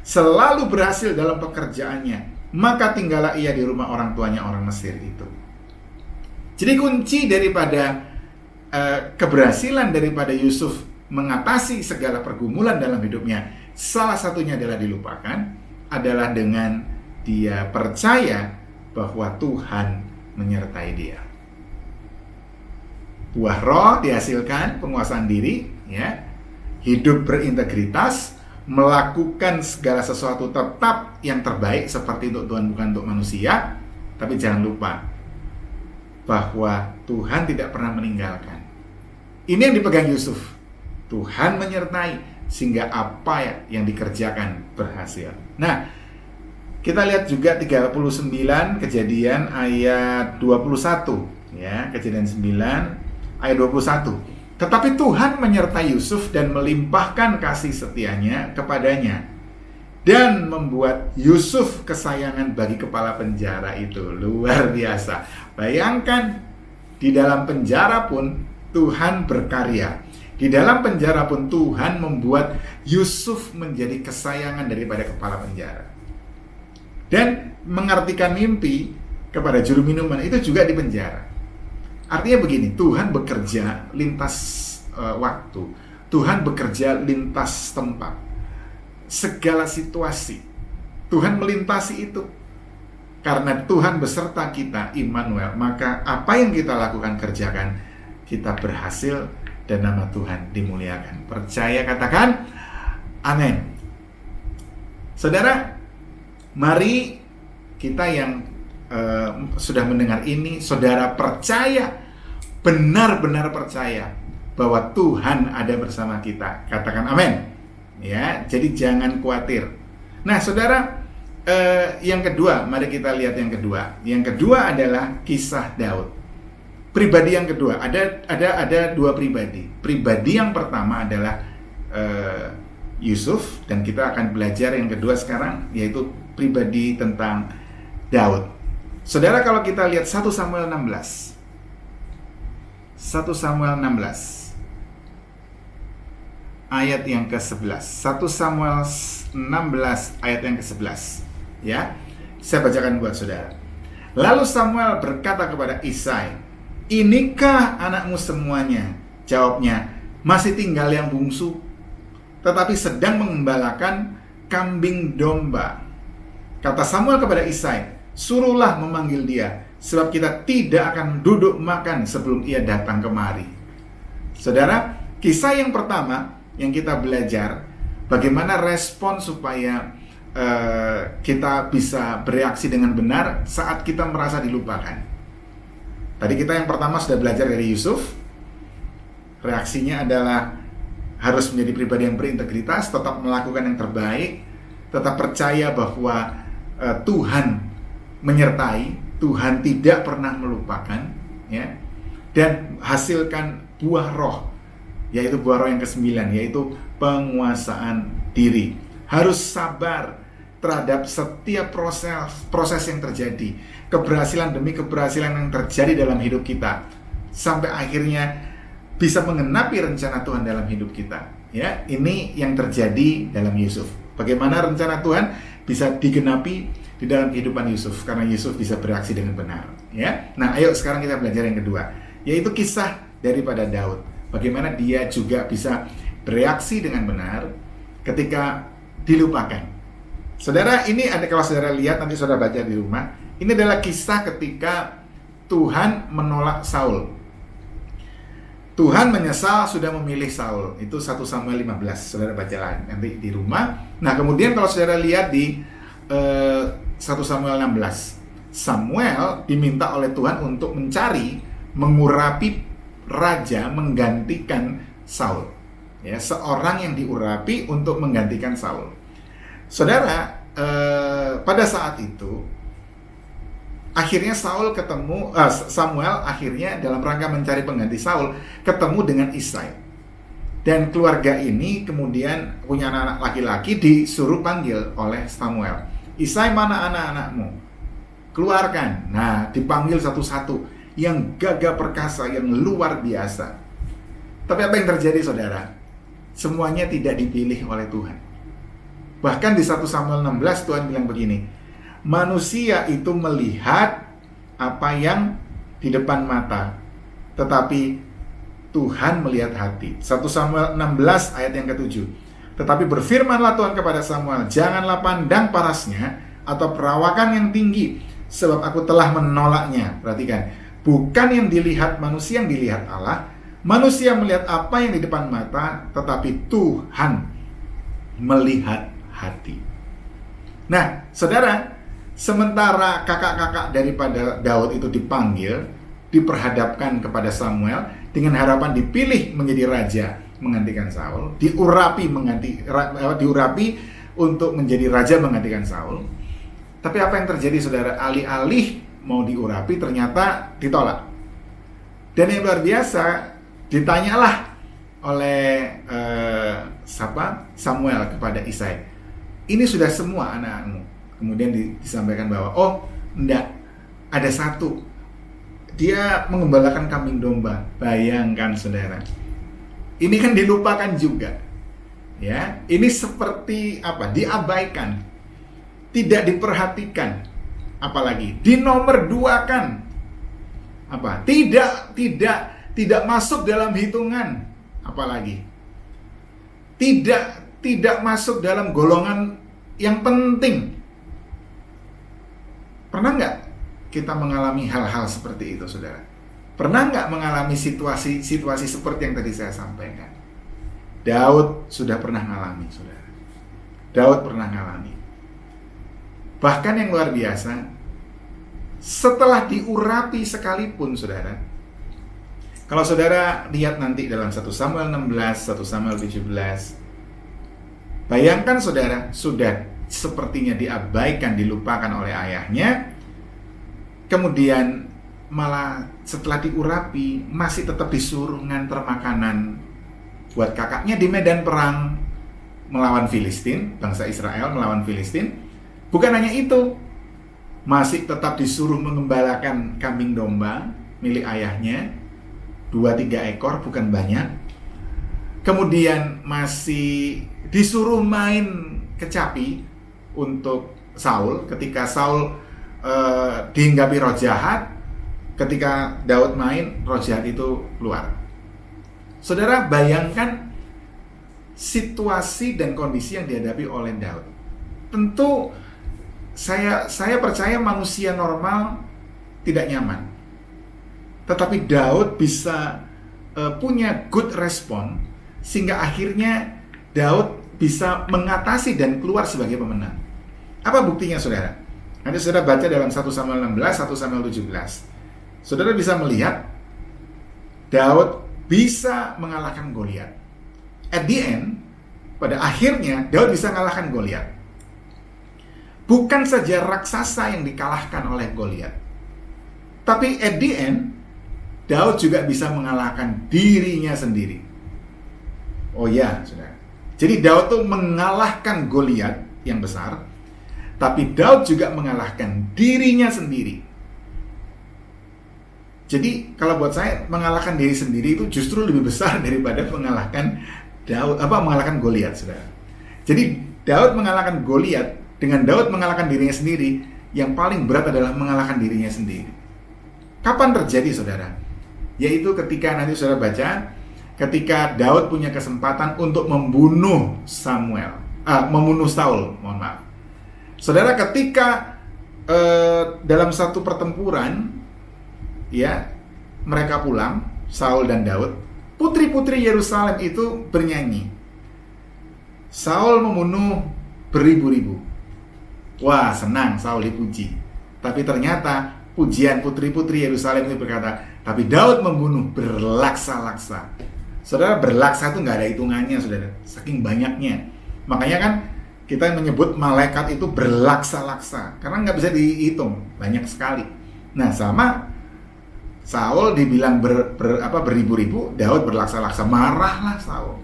selalu berhasil dalam pekerjaannya. Maka tinggallah ia di rumah orang tuanya orang Mesir itu. Jadi kunci daripada keberhasilan daripada Yusuf mengatasi segala pergumulan dalam hidupnya, salah satunya adalah dilupakan, adalah dengan dia percaya bahwa Tuhan menyertai dia. Buah roh dihasilkan penguasaan diri, ya, hidup berintegritas, melakukan segala sesuatu tetap yang terbaik seperti untuk Tuhan, bukan untuk manusia. Tapi jangan lupa bahwa Tuhan tidak pernah meninggalkan. Ini yang dipegang Yusuf. Tuhan menyertai sehingga apa yang dikerjakan berhasil. Nah, kita lihat juga 39 Kejadian ayat 21, ya, Kejadian 9 ayat 21. Tetapi Tuhan menyertai Yusuf dan melimpahkan kasih setianya kepadanya dan membuat Yusuf kesayangan bagi kepala penjara itu. Luar biasa. Bayangkan, di dalam penjara pun Tuhan berkarya. Di dalam penjara pun Tuhan membuat Yusuf menjadi kesayangan daripada kepala penjara. Dan mengartikan mimpi kepada juru minuman itu juga di penjara. Artinya begini, Tuhan bekerja lintas waktu. Tuhan bekerja lintas tempat. Segala situasi Tuhan melintasi itu. Karena Tuhan beserta kita, Immanuel, maka apa yang kita lakukan, kerjakan, kita berhasil dan nama Tuhan dimuliakan. Percaya, katakan amin. Saudara, mari kita yang sudah mendengar ini, saudara percaya, benar-benar percaya bahwa Tuhan ada bersama kita. Katakan amin. Ya, jadi jangan khawatir. Nah, saudara, yang kedua, mari kita lihat yang kedua. Yang kedua adalah kisah Daud. Pribadi yang kedua, ada dua pribadi. Pribadi yang pertama adalah Yusuf, dan kita akan belajar yang kedua sekarang, yaitu pribadi tentang Daud. Saudara, kalau kita lihat 1 Samuel 16. 1 Samuel 16 ayat yang ke-11. 1 Samuel 16 ayat yang ke-11. Ya, saya bacakan buat saudara. Lalu Samuel berkata kepada Isai, "Inikah anakmu semuanya?" Jawabnya, "Masih tinggal yang bungsu, tetapi sedang mengembalakan kambing domba." Kata Samuel kepada Isai, "Suruhlah memanggil dia, sebab kita tidak akan duduk makan sebelum ia datang kemari." Saudara, kisah yang pertama yang kita belajar, bagaimana respon supaya kita bisa bereaksi dengan benar saat kita merasa dilupakan. Tadi kita yang pertama sudah belajar dari Yusuf. Reaksinya adalah harus menjadi pribadi yang berintegritas, tetap melakukan yang terbaik, tetap percaya bahwa Tuhan menyertai, Tuhan tidak pernah melupakan, ya, dan hasilkan buah roh, yaitu buah roh yang ke-9, yaitu penguasaan diri. Harus sabar terhadap setiap proses yang terjadi, keberhasilan demi keberhasilan yang terjadi dalam hidup kita, sampai akhirnya bisa mengenapi rencana Tuhan dalam hidup kita. Ya, ini yang terjadi dalam Yusuf. Bagaimana rencana Tuhan bisa digenapi di dalam kehidupan Yusuf, karena Yusuf bisa bereaksi dengan benar. Ya, nah ayo sekarang kita belajar yang kedua, yaitu kisah daripada Daud. Bagaimana dia juga bisa bereaksi dengan benar ketika dilupakan. Saudara, ini ada, kalau saudara lihat, nanti saudara baca di rumah, ini adalah kisah ketika Tuhan menolak Saul. Tuhan menyesal sudah memilih Saul. Itu 1 Samuel 15. Saudara baca nanti di rumah. Nah, kemudian kalau saudara lihat di 1 Samuel 16, Samuel diminta oleh Tuhan untuk mencari, mengurapi raja menggantikan Saul. Ya, seorang yang diurapi untuk menggantikan Saul. Saudara, pada saat itu akhirnya Samuel akhirnya dalam rangka mencari pengganti Saul ketemu dengan Isai. Dan keluarga ini kemudian punya anak-anak laki-laki, disuruh panggil oleh Samuel. "Isai, mana anak-anakmu? Keluarkan." Nah, dipanggil satu-satu, yang gagah perkasa, yang luar biasa. Tapi apa yang terjadi, saudara? Semuanya tidak dipilih oleh Tuhan. Bahkan di 1 Samuel 16 Tuhan bilang begini, manusia itu melihat apa yang di depan mata, tetapi Tuhan melihat hati. 1 Samuel 16 ayat yang ke-7. Tetapi berfirmanlah Tuhan kepada Samuel, "Janganlah pandang parasnya atau perawakan yang tinggi, sebab aku telah menolaknya. Perhatikan, bukan yang dilihat manusia yang dilihat Allah. Manusia melihat apa yang di depan mata, tetapi Tuhan melihat hati. Nah, saudara, sementara kakak-kakak daripada Daud itu dipanggil, diperhadapkan kepada Samuel dengan harapan dipilih menjadi raja menggantikan Saul, diurapi untuk menjadi raja menggantikan Saul. Tapi apa yang terjadi, saudara? Alih-alih mau diurapi, ternyata ditolak. Dan yang luar biasa, ditanyalah oleh Samuel kepada Isai, ini sudah semua anak-anakmu. Kemudian disampaikan bahwa, oh enggak, ada satu, dia mengembalakan kambing domba. Bayangkan, saudara, ini kan dilupakan juga, ya. Ini seperti apa? Diabaikan, tidak diperhatikan, apalagi dinomorduakan, apa? Tidak masuk dalam hitungan, apalagi tidak masuk dalam golongan yang penting. Pernah nggak kita mengalami hal-hal seperti itu, saudara? Pernah nggak mengalami situasi seperti yang tadi saya sampaikan? Daud sudah pernah ngalami, saudara. Daud pernah ngalami. Bahkan yang luar biasa, setelah diurapi sekalipun, saudara. Kalau saudara lihat nanti dalam 1 Samuel 16, 1 Samuel 17, bayangkan, saudara, sudah sepertinya diabaikan, dilupakan oleh ayahnya. Kemudian malah setelah diurapi masih tetap disuruh nganter makanan buat kakaknya di medan perang melawan Filistin, bangsa Israel melawan Filistin. Bukan hanya itu, masih tetap disuruh mengembalakan kambing domba milik ayahnya, 2-3 ekor, bukan banyak. Kemudian masih disuruh main kecapi untuk Saul ketika Saul dihinggapi roh jahat. Ketika Daud main, roh jahat itu keluar. Saudara, bayangkan situasi dan kondisi yang dihadapi oleh Daud. Tentu saya percaya manusia normal tidak nyaman. Tetapi Daud bisa punya good respon, sehingga akhirnya Daud bisa mengatasi dan keluar sebagai pemenang. Apa buktinya, saudara? Nanti saudara baca dalam 1 Samuel 16, 1 Samuel 17. Saudara bisa melihat Daud bisa mengalahkan Goliat. At the end, pada akhirnya Daud bisa mengalahkan Goliat. Bukan saja raksasa yang dikalahkan oleh Goliat, tapi at the end Daud juga bisa mengalahkan dirinya sendiri. Oh ya, saudara. Jadi Daud tuh mengalahkan Goliat yang besar, tapi Daud juga mengalahkan dirinya sendiri. Jadi kalau buat saya, mengalahkan diri sendiri itu justru lebih besar daripada mengalahkan Goliat, saudara. Jadi Daud mengalahkan Goliat, dengan Daud mengalahkan dirinya sendiri, yang paling berat adalah mengalahkan dirinya sendiri. Kapan terjadi, saudara? Yaitu ketika nanti saudara baca, ketika Daud punya kesempatan untuk membunuh Saul, mohon maaf. Saudara, ketika dalam satu pertempuran, ya, mereka pulang, Saul dan Daud, putri-putri Yerusalem itu bernyanyi. Saul membunuh beribu-ribu. Wah, senang Saul dipuji. Tapi ternyata pujian putri-putri Yerusalem itu berkata, tapi Daud membunuh berlaksa-laksa. Saudara, berlaksa itu nggak ada hitungannya, saudara. Saking banyaknya. Makanya kan kita menyebut malaikat itu berlaksa-laksa, karena nggak bisa dihitung, banyak sekali. Nah, sama Saul dibilang beribu-ribu, Daud berlaksa-laksa. Marahlah Saul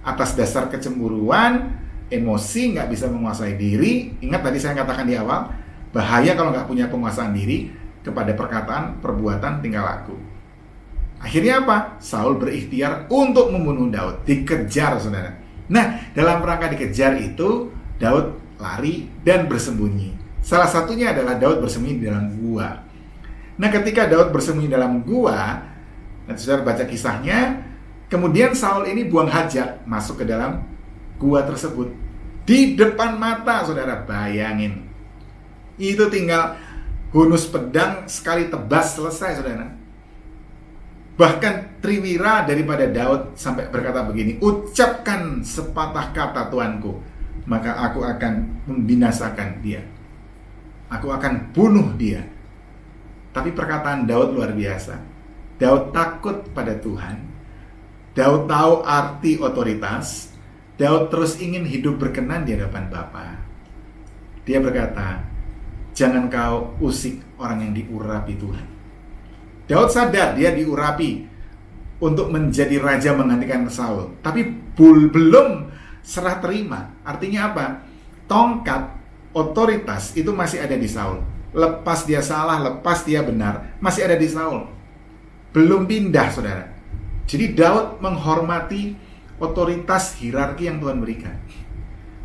atas dasar kecemburuan, emosi, nggak bisa menguasai diri. Ingat tadi saya katakan di awal, bahaya kalau nggak punya penguasaan diri kepada perkataan, perbuatan, tingkah laku. Akhirnya apa? Saul berikhtiar untuk membunuh Daud, dikejar, saudara. Nah, dalam rangka dikejar itu, Daud lari dan bersembunyi. Salah satunya adalah Daud bersembunyi di dalam gua. Nah, ketika Daud bersembunyi dalam gua, nanti saudara baca kisahnya, kemudian Saul ini buang hajat masuk ke dalam gua tersebut. Di depan mata, saudara, bayangin. Itu tinggal Hunus pedang sekali tebas selesai, saudara. Bahkan Triwira daripada Daud sampai berkata begini, ucapkan sepatah kata Tuanku, maka aku akan membinasakan dia. Aku akan bunuh dia. Tapi perkataan Daud luar biasa. Daud takut pada Tuhan. Daud tahu arti otoritas. Daud terus ingin hidup berkenan di hadapan Bapa. Dia berkata, jangan kau usik orang yang diurapi Tuhan. Daud sadar dia diurapi untuk menjadi raja menggantikan Saul, tapi belum serah terima. Artinya apa? Tongkat otoritas itu masih ada di Saul. Lepas dia salah, lepas dia benar, masih ada di Saul. Belum pindah, saudara. Jadi Daud menghormati otoritas hierarki yang Tuhan berikan.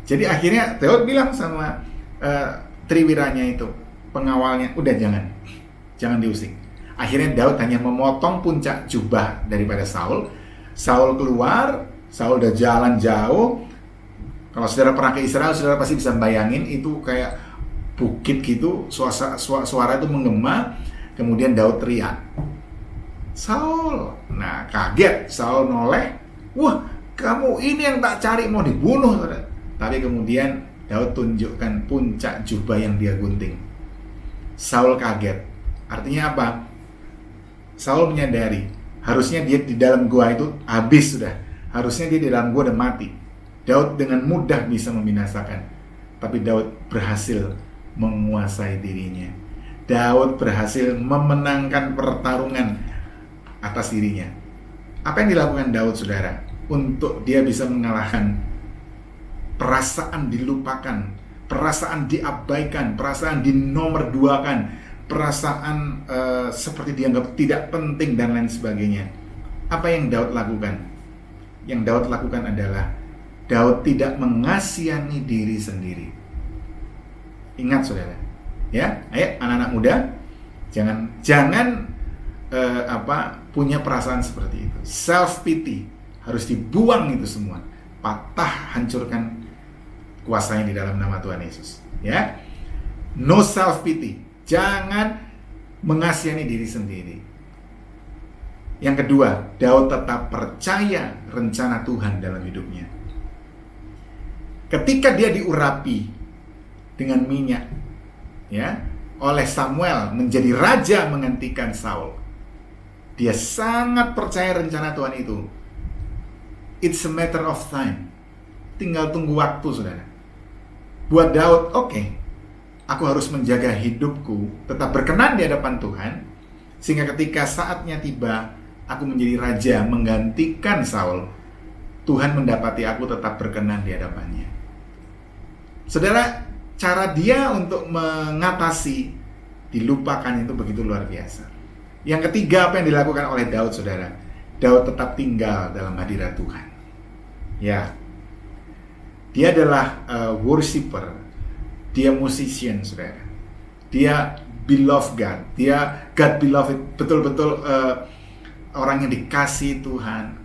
Jadi akhirnya Daud bilang sama Triwiranya itu, pengawalnya, udah jangan diusik. Akhirnya Daud hanya memotong puncak jubah daripada Saul. Saul keluar, Saul udah jalan jauh. Kalau saudara pernah ke Israel, saudara pasti bisa bayangin itu kayak bukit gitu, suara itu menggema. Kemudian Daud teriak, Saul. Nah, kaget, Saul noleh. Wah, kamu ini yang tak cari, mau dibunuh, saudara. Tapi kemudian Daud tunjukkan puncak jubah yang dia gunting. Saul kaget. Artinya apa? Saul menyadari harusnya dia di dalam gua itu habis sudah. Harusnya dia di dalam gua udah mati. Daud dengan mudah bisa membinasakan. Tapi Daud berhasil menguasai dirinya. Daud berhasil memenangkan pertarungan atas dirinya. Apa yang dilakukan Daud, saudara? Untuk dia bisa mengalahkan perasaan dilupakan, perasaan diabaikan, perasaan dinomorduakan, perasaan seperti dianggap tidak penting dan lain sebagainya. Apa yang Daud lakukan? Yang Daud lakukan adalah Daud tidak mengasihani diri sendiri. Ingat, saudara, ya, ayo anak-anak muda, jangan punya perasaan seperti itu. Self pity harus dibuang itu semua. Patah, hancurkan kuasanya di dalam nama Tuhan Yesus. Ya, no self pity. Jangan mengasihani diri sendiri. Yang kedua, Daud tetap percaya rencana Tuhan dalam hidupnya. Ketika dia diurapi dengan minyak, ya, oleh Samuel menjadi raja menggantikan Saul, dia sangat percaya rencana Tuhan itu. It's a matter of time. Tinggal tunggu waktu, saudara. Buat Daud, oke, aku harus menjaga hidupku tetap berkenan di hadapan Tuhan, sehingga ketika saatnya tiba, aku menjadi raja menggantikan Saul, Tuhan mendapati aku tetap berkenan di hadapannya. Saudara, cara dia untuk mengatasi dilupakan itu begitu luar biasa. Yang ketiga, apa yang dilakukan oleh Daud, saudara? Daud tetap tinggal dalam hadirat Tuhan. Ya, dia adalah worshiper, dia musician, saudara. Dia beloved God, dia God beloved, betul-betul orang yang dikasihi Tuhan,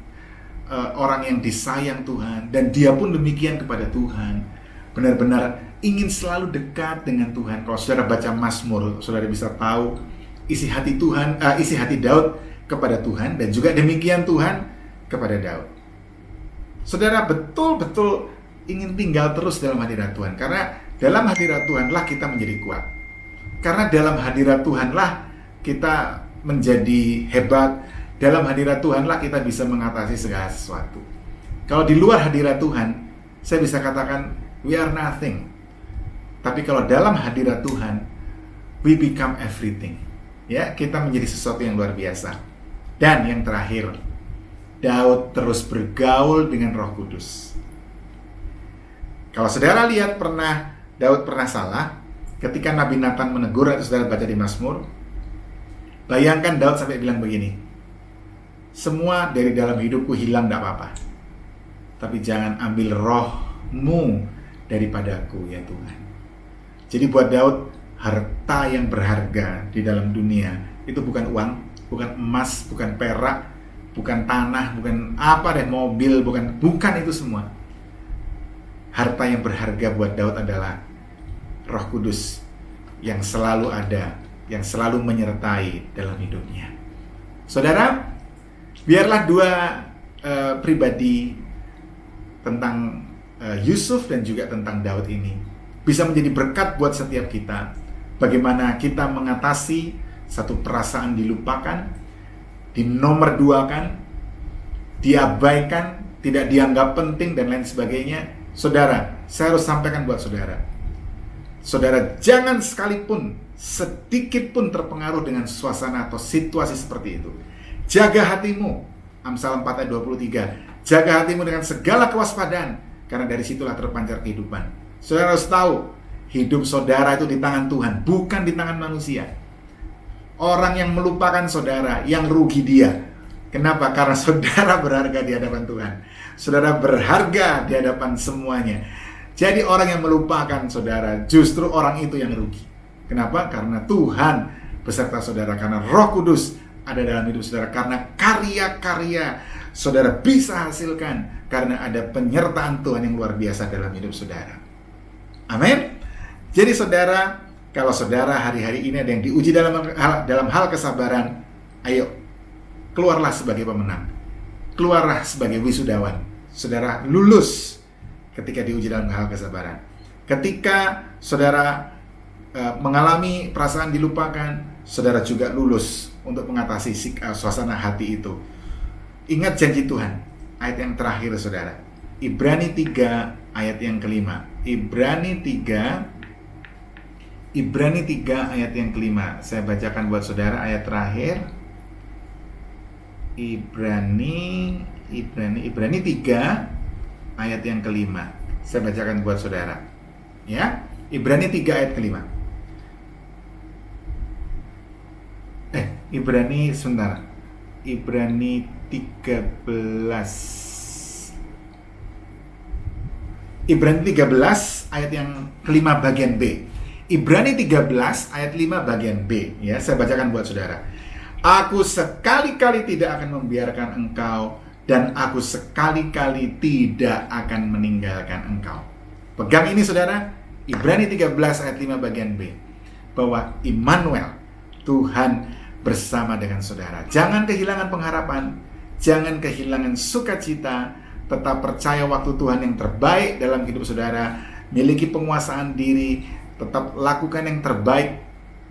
orang yang disayang Tuhan, dan dia pun demikian kepada Tuhan. Benar-benar ingin selalu dekat dengan Tuhan. Kalau saudara baca Mazmur, saudara bisa tahu isi hati Tuhan, isi hati Daud kepada Tuhan, dan juga demikian Tuhan kepada Daud. Saudara betul-betul ingin tinggal terus dalam hadirat Tuhan, karena dalam hadirat Tuhanlah kita menjadi kuat. Karena dalam hadirat Tuhanlah kita menjadi hebat. Dalam hadirat Tuhanlah kita bisa mengatasi segala sesuatu. Kalau di luar hadirat Tuhan, saya bisa katakan we are nothing. Tapi kalau dalam hadirat Tuhan, we become everything. Ya, kita menjadi sesuatu yang luar biasa. Dan yang terakhir, Daud terus bergaul dengan Roh Kudus. Kalau saudara lihat Daud pernah salah ketika Nabi Nathan menegur, atau saudara baca di Mazmur, bayangkan Daud sampai bilang begini, semua dari dalam hidupku hilang, tidak apa-apa, tapi jangan ambil rohmu daripadaku, ya Tuhan. Jadi buat Daud, harta yang berharga di dalam dunia itu bukan uang, bukan emas, bukan perak, bukan tanah, bukan mobil, bukan itu semua. Harta yang berharga buat Daud adalah Roh Kudus yang selalu ada yang selalu menyertai dalam hidupnya. Saudara, biarlah dua pribadi tentang Yusuf dan juga tentang Daud ini bisa menjadi berkat buat setiap kita. Bagaimana kita mengatasi satu perasaan dilupakan, dinomorduakan, diabaikan, tidak dianggap penting dan lain sebagainya. Saudara, saya harus sampaikan buat saudara. Saudara, jangan sekalipun sedikit pun terpengaruh dengan suasana atau situasi seperti itu. Jaga hatimu. Amsal 4 ayat 23. Jaga hatimu dengan segala kewaspadaan, karena dari situlah terpancar kehidupan. Saudara harus tahu, hidup saudara itu di tangan Tuhan, bukan di tangan manusia. Orang yang melupakan saudara, yang rugi dia. Kenapa? Karena saudara berharga di hadapan Tuhan. Saudara berharga di hadapan semuanya. Jadi orang yang melupakan saudara, justru orang itu yang rugi. Kenapa? Karena Tuhan beserta saudara, karena Roh Kudus ada dalam hidup saudara, karena karya-karya saudara bisa hasilkan, karena ada penyertaan Tuhan yang luar biasa dalam hidup saudara. Amin. Jadi saudara, kalau saudara hari-hari ini ada yang diuji dalam hal kesabaran, ayo keluarlah sebagai pemenang, keluarlah sebagai wisudawan. Saudara lulus ketika diuji dalam hal kesabaran. Ketika saudara mengalami perasaan dilupakan, saudara juga lulus untuk mengatasi suasana hati itu. Ingat janji Tuhan, ayat yang terakhir saudara, Ibrani 3 ayat yang kelima. Ibrani 3 ayat yang kelima. Saya bacakan buat saudara ayat terakhir. Ibrani 3 ayat yang kelima. Saya bacakan buat saudara. Ya, Ibrani 3 ayat kelima. Ibrani 13 ayat yang kelima bagian B. Ibrani 13 ayat 5 bagian B. Ya, saya bacakan buat saudara. Aku sekali-kali tidak akan membiarkan engkau, dan aku sekali-kali tidak akan meninggalkan engkau. Pegang ini saudara, Ibrani 13 ayat 5 bagian B. Bahwa Immanuel, Tuhan bersama dengan saudara. Jangan kehilangan pengharapan, jangan kehilangan sukacita, tetap percaya waktu Tuhan yang terbaik dalam hidup saudara, miliki penguasaan diri, tetap lakukan yang terbaik,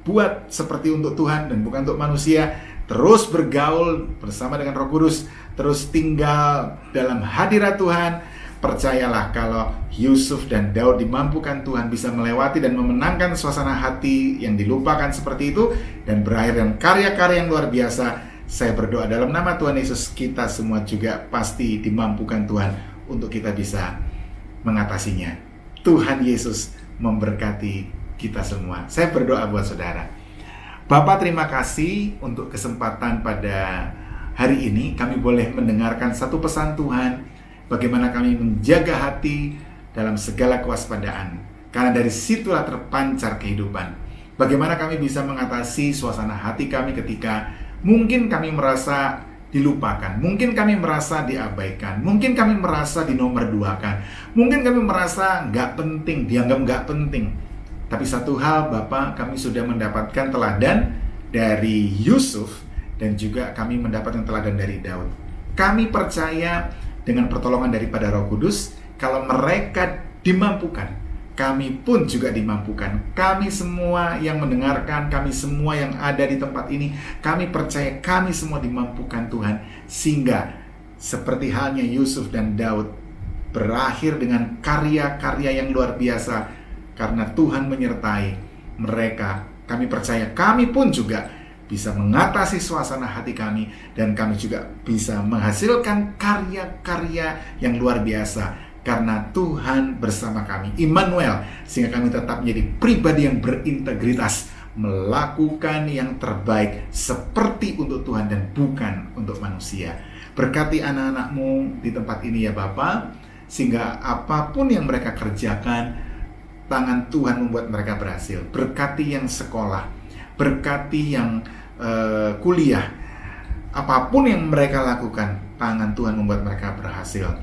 buat seperti untuk Tuhan dan bukan untuk manusia, terus bergaul bersama dengan Roh Kudus, terus tinggal dalam hadirat Tuhan. Percayalah kalau Yusuf dan Daud dimampukan Tuhan bisa melewati dan memenangkan suasana hati yang dilupakan seperti itu, dan berakhir dengan karya-karya yang luar biasa. Saya berdoa dalam nama Tuhan Yesus, kita semua juga pasti dimampukan Tuhan untuk kita bisa mengatasinya. Tuhan Yesus memberkati kita semua. Saya berdoa buat saudara. Bapak, terima kasih untuk kesempatan pada hari ini. Kami boleh mendengarkan satu pesan Tuhan, bagaimana kami menjaga hati dalam segala kewaspadaan, karena dari situlah terpancar kehidupan. Bagaimana kami bisa mengatasi suasana hati kami ketika mungkin kami merasa dilupakan, mungkin kami merasa diabaikan, mungkin kami merasa dinomorduakan, mungkin kami merasa nggak penting, dianggap nggak penting. Tapi satu hal Bapak, kami sudah mendapatkan teladan dari Yusuf, dan juga kami mendapatkan teladan dari Daud. Kami percaya dengan pertolongan daripada Roh Kudus, kalau mereka dimampukan, kami pun juga dimampukan. Kami semua yang mendengarkan, kami semua yang ada di tempat ini, kami percaya kami semua dimampukan Tuhan, sehingga seperti halnya Yusuf dan Daud berakhir dengan karya-karya yang luar biasa, karena Tuhan menyertai mereka. Kami percaya kami pun juga bisa mengatasi suasana hati kami, dan kami juga bisa menghasilkan karya-karya yang luar biasa karena Tuhan bersama kami, Immanuel, sehingga kami tetap menjadi pribadi yang berintegritas, melakukan yang terbaik seperti untuk Tuhan dan bukan untuk manusia. Berkati anak-anak-Mu di tempat ini ya Bapa, sehingga apapun yang mereka kerjakan, tangan Tuhan membuat mereka berhasil. Berkati yang sekolah, berkati yang kuliah, apapun yang mereka lakukan, tangan Tuhan membuat mereka berhasil.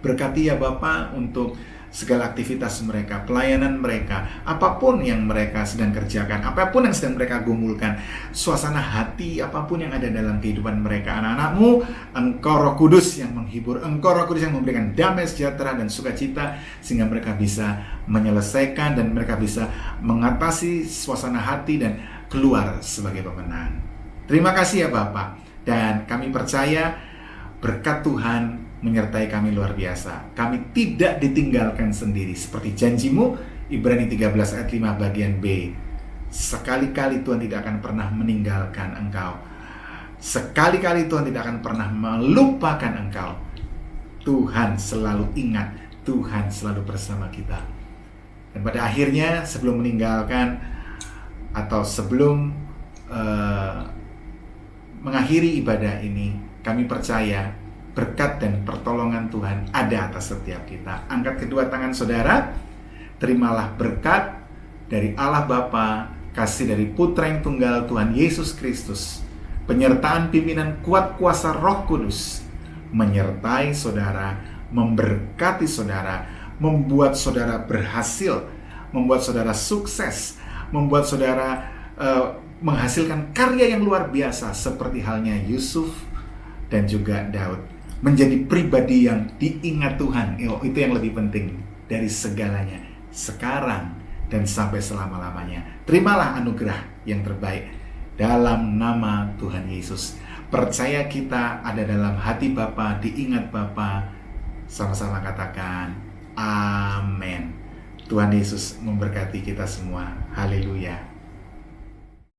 Berkati ya Bapa untuk segala aktivitas mereka, pelayanan mereka, apapun yang mereka sedang kerjakan, apapun yang sedang mereka gumulkan, suasana hati apapun yang ada dalam kehidupan mereka, anak-anakmu, Engkau Roh Kudus yang menghibur, Engkau Roh Kudus yang memberikan damai sejahtera dan sukacita, sehingga mereka bisa menyelesaikan dan mereka bisa mengatasi suasana hati dan keluar sebagai pemenang. Terima kasih ya Bapak, dan kami percaya berkat Tuhan menyertai kami luar biasa. Kami tidak ditinggalkan sendiri. Seperti janjimu, Ibrani 13 ayat 5 bagian B. Sekali-kali Tuhan tidak akan pernah meninggalkan engkau. Sekali-kali Tuhan tidak akan pernah melupakan engkau. Tuhan selalu ingat, Tuhan selalu bersama kita. Dan pada akhirnya, sebelum meninggalkan atau sebelum mengakhiri ibadah ini, kami percaya berkat dan pertolongan Tuhan ada atas setiap kita. Angkat kedua tangan saudara, terimalah berkat dari Allah Bapa, kasih dari Putra yang tunggal Tuhan Yesus Kristus, penyertaan pimpinan kuat kuasa Roh Kudus, menyertai saudara, memberkati saudara, membuat saudara berhasil, membuat saudara sukses, membuat saudara menghasilkan karya yang luar biasa seperti halnya Yusuf dan juga Daud. Menjadi pribadi yang diingat Tuhan, itu yang lebih penting dari segalanya, sekarang dan sampai selama-lamanya. Terimalah anugerah yang terbaik dalam nama Tuhan Yesus. Percaya kita ada dalam hati Bapa, diingat Bapa. Sama-sama katakan amin. Tuhan Yesus memberkati kita semua. Haleluya.